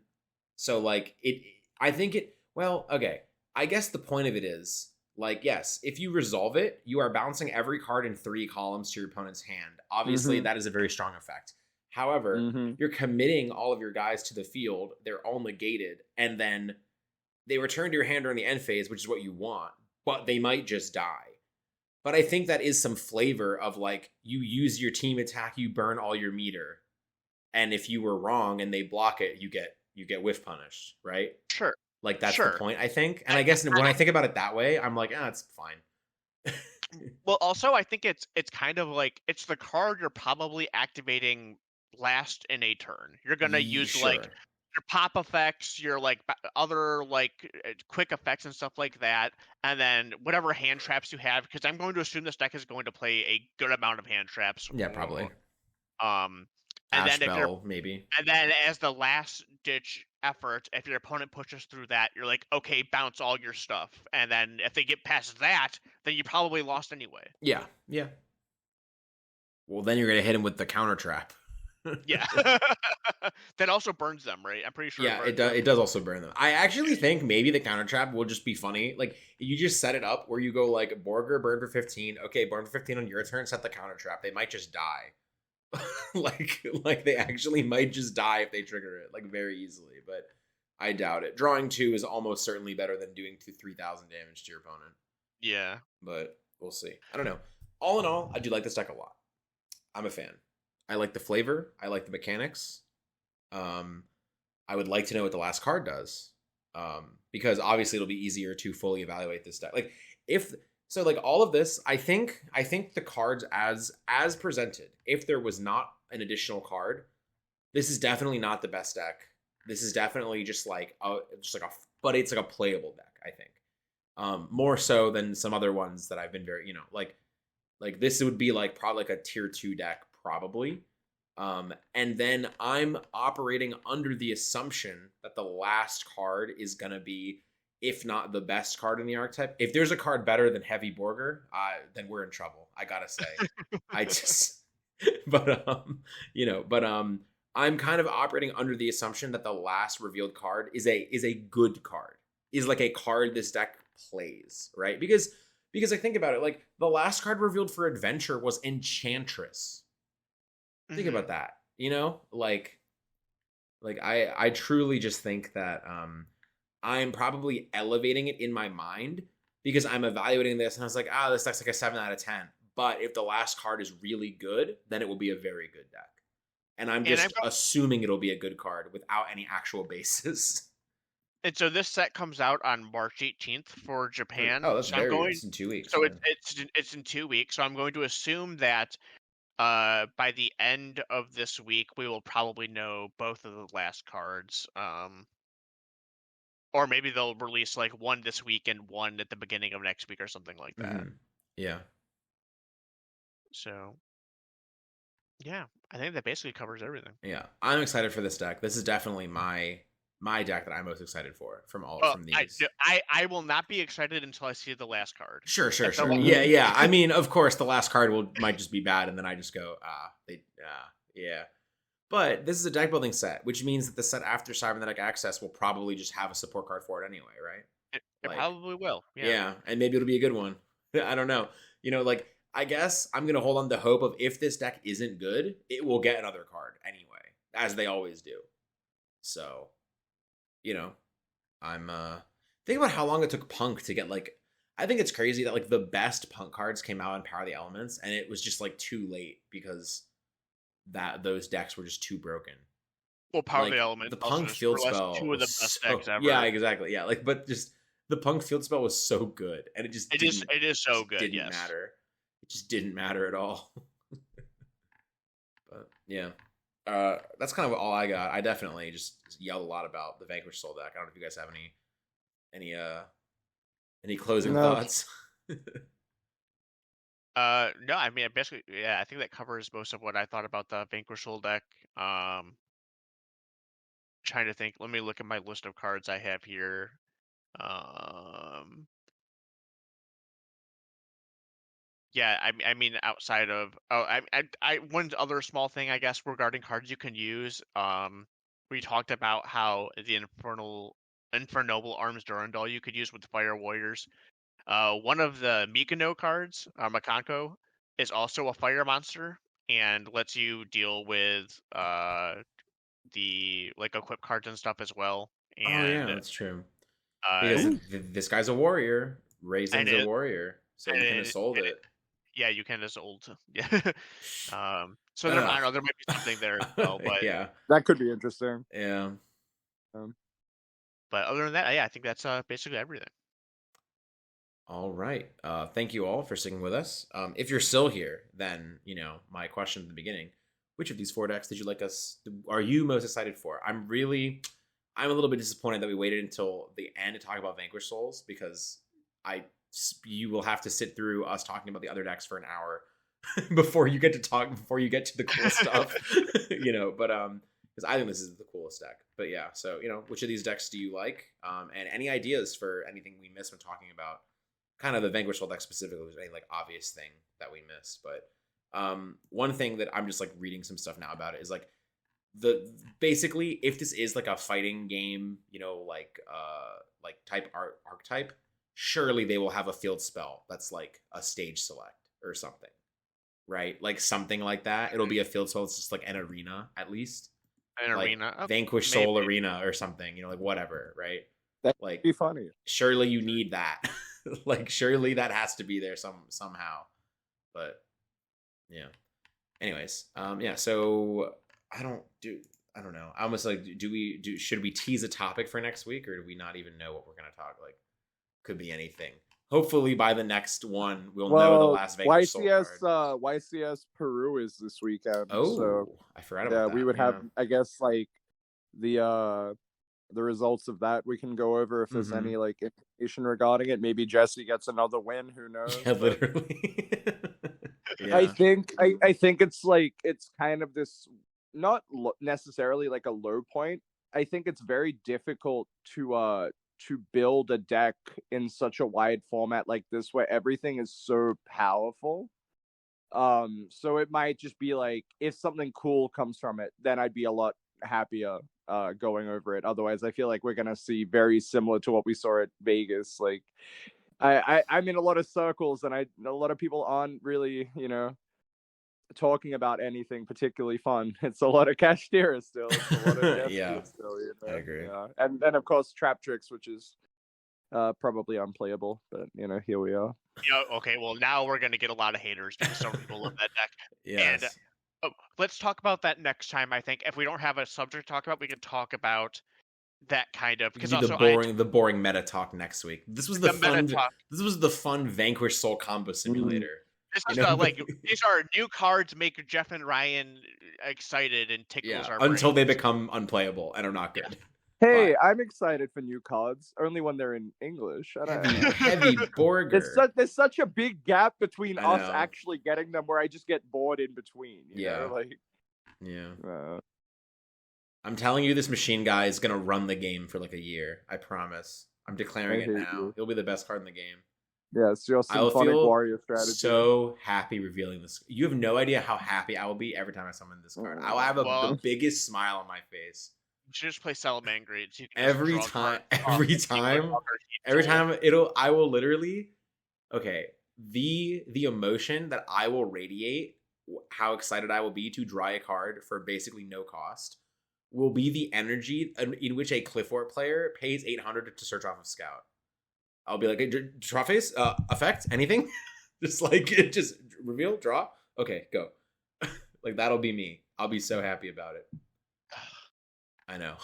So, like, okay. I guess the point of it is, like, yes, if you resolve it, you are bouncing every card in 3 columns to your opponent's hand. Obviously, that is a very strong effect. However, you're committing all of your guys to the field. They're all negated. And then they return to your hand during the end phase, which is what you want. But they might just die. But I think that is some flavor of, like, you use your team attack, you burn all your meter. And if you were wrong and they block it, you get whiff punished, right? Sure. Like, that's the point, I think. And I guess when I think about it that way, I'm like, it's fine. Well, also, I think it's kind of like, it's the card you're probably activating last in a turn. You're going to use, like, your pop effects, your, like, other, like, quick effects and stuff like that, and then whatever hand traps you have, because I'm going to assume this deck is going to play a good amount of hand traps. Yeah, probably. And Ash then Bell, maybe. And then as the last ditch effort, if your opponent pushes through that, you're like, okay, bounce all your stuff. And then if they get past that, then you probably lost anyway. Yeah. Well, then you're going to hit him with the counter trap. Yeah. That also burns them, right? I'm pretty sure. Yeah, it does also burn them. I actually think maybe the counter trap will just be funny. Like, you just set it up where you go like, Borger, burn for 15. Okay, burn for 15 on your turn, set the counter trap. They might just die. like they actually might just die if they trigger it, like, very easily, but I doubt it. Drawing 2 is almost certainly better than doing 3,000 damage to your opponent. Yeah. But we'll see. I don't know. All in all, I do like this deck a lot. I'm a fan. I like the flavor. I like the mechanics. I would like to know what the last card does. Because obviously it'll be easier to fully evaluate this deck. Like, so, like, all of this, I think the cards as presented, if there was not an additional card, this is definitely not the best deck. This is definitely just like but it's like a playable deck, I think. more so than some other ones that I've been very, like this would be like probably like a tier 2 deck probably. And then I'm operating under the assumption that the last card is going to be, if not the best card in the archetype. If there's a card better than Heavy Borger, then we're in trouble. I gotta say, I just, but I'm kind of operating under the assumption that the last revealed card is a good card, is like a card this deck plays, right? Because I think about it, like the last card revealed for Adventure was Enchantress. Think about that, like I truly just think that I'm probably elevating it in my mind because I'm evaluating this and I was like, this deck's like a 7 out of 10. But if the last card is really good, then it will be a very good deck. And I'm just assuming it'll be a good card without any actual basis. And so this set comes out on March 18th for Japan. Oh, that's it's in 2 weeks. So it's in 2 weeks. So I'm going to assume that by the end of this week, we will probably know both of the last cards. Or maybe they'll release like one this week and one at the beginning of next week or something like that. Mm-hmm. Yeah. So, yeah, I think that basically covers everything. Yeah, I'm excited for this deck. This is definitely my deck that I'm most excited for from these. I will not be excited until I see the last card. Sure. Yeah. I mean, of course, the last card might just be bad, and then I just go, yeah. But this is a deck building set, which means that the set after Cybernetic Access will probably just have a support card for it anyway, right? It probably will. Yeah, and maybe it'll be a good one. I don't know. I guess I'm going to hold on to hope of if this deck isn't good, it will get another card anyway, as they always do. So, I'm think about how long it took Punk to get I think it's crazy that the best Punk cards came out in Power of the Elements and it was just too late because those decks were just too broken. Well, Power of the Elements, the Punk Field Spell, two of the best decks ever. Yeah, exactly. Yeah, but just the Punk Field Spell was so good, and it is so good. Didn't matter. It just didn't matter at all. But yeah, that's kind of all I got. I definitely just yelled a lot about the Vanquish Soul deck. I don't know if you guys have any closing thoughts. No, I mean, basically, yeah, I think that covers most of what I thought about the Vanquish Soul deck. Trying to think. Let me look at my list of cards I have here. Yeah, I mean, outside of one other small thing, I guess, regarding cards you can use. We talked about how the Infernoble Arms Durandal you could use with Fire Warriors. One of the Mikano cards, Makanko, is also a fire monster and lets you deal with the equip cards and stuff as well. And, that's true. Because this guy's a warrior. Raisin's a warrior, so you can assault it. Yeah, you can assault. Yeah. So there might be something there as well, but yeah, that could be interesting. Yeah. But other than that, yeah, I think that's basically everything. All right. Thank you all for sticking with us. If you're still here, then, my question at the beginning, which of these 4 decks are you most excited for? I'm a little bit disappointed that we waited until the end to talk about Vanquish Souls because you will have to sit through us talking about the other decks for an hour before you get to the cool stuff, but, because I think this is the coolest deck. But yeah, so, which of these decks do you like? And any ideas for anything we missed when talking about kind of the Vanquish Soul deck specifically, was any obvious thing that we missed. But one thing that I'm just reading some stuff now about it is basically if this is a fighting game, type archetype, surely they will have a field spell that's a stage select or something, right? Something like that. It'll be a field spell. It's just an arena at least. An arena. Okay, Vanquish Soul Arena or something, whatever, right? That'd be funny. Surely you need that. Surely that has to be there somehow. But yeah. Anyways, yeah, so I don't know. I almost should we tease a topic for next week, or do we not even know what we're gonna talk? Could be anything. Hopefully by the next one we'll know the last Vanquish Soul card. YCS Peru is this weekend. Oh, so I forgot about that. We would have I guess the the results of that we can go over if there's Mhm. any like information regarding it. Maybe Jesse gets another win. Who knows? Yeah, But literally. I Yeah. think I think it's like it's kind of this not necessarily like a low point. I think it's very difficult to build a deck in such a wide format like this where everything is so powerful. So it might just be like if something cool comes from it, then I'd be a lot happier going over it. Otherwise, I feel like we're gonna see very similar to what we saw at Vegas. Like I'm in a lot of circles, and a lot of people aren't really, talking about anything particularly fun. It's a lot of Kashtira still. It's a lot of Jessia Yeah, still. I agree. Yeah, and then of course Trap Tricks, which is probably unplayable, but here we are. Yeah. Okay. Well, now we're gonna get a lot of haters because some people love that deck. And Yes. let's talk about that next time. I think if we don't have a subject to talk about, we can talk about that kind of We can because do the also boring meta talk next week. This was the meta fun. talk. This was the fun Vanquish Soul combo simulator. This You is know, like these are new cards make Jeff and Ryan excited and tickles yeah, our until they brains. become unplayable and are not good. Hey, But I'm excited for new cards. Only when they're in English. heavy Borger. There's such a big gap between I us know. actually getting them where I just get bored in between. You Yeah. know? Like, yeah. I'm telling you, this machine guy is gonna run the game for like a year. I promise. I'm declaring I it hate now. you. He'll be the best card in the game. yeah, it's your I will symphonic feel warrior strategy. so happy revealing this. You have no idea how happy I will be every time I summon this card. I will have the biggest smile on my face. You should just play Salamangreat. So Every time I will literally, okay, the emotion that I will radiate, how excited I will be to draw a card for basically no cost, will be the energy in which a Clifford player pays 800 to search off of Scout. I'll be like, draw face, effect, anything? just reveal, draw. Okay, go. Like, that'll be me. I'll be so happy about it. I know.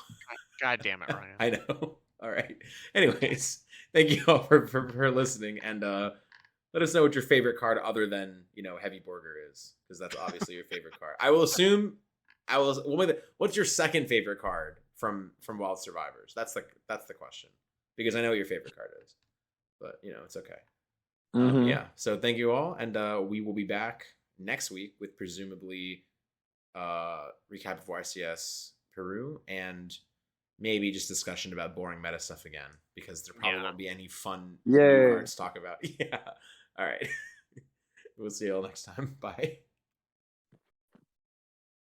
God damn it, Ryan. I know. All right. Anyways, thank you all for listening, and let us know what your favorite card other than Heavy Borger is, because that's obviously your favorite card. I will assume. What's your second favorite card from Wild Survivors? That's the question, because I know what your favorite card is, but it's okay. Yeah. So thank you all, and we will be back next week with presumably recap of YCS Peru and maybe just discussion about boring meta stuff again, because there probably won't be any fun cards to talk about. Yeah. All right. We'll see you all next time. Bye.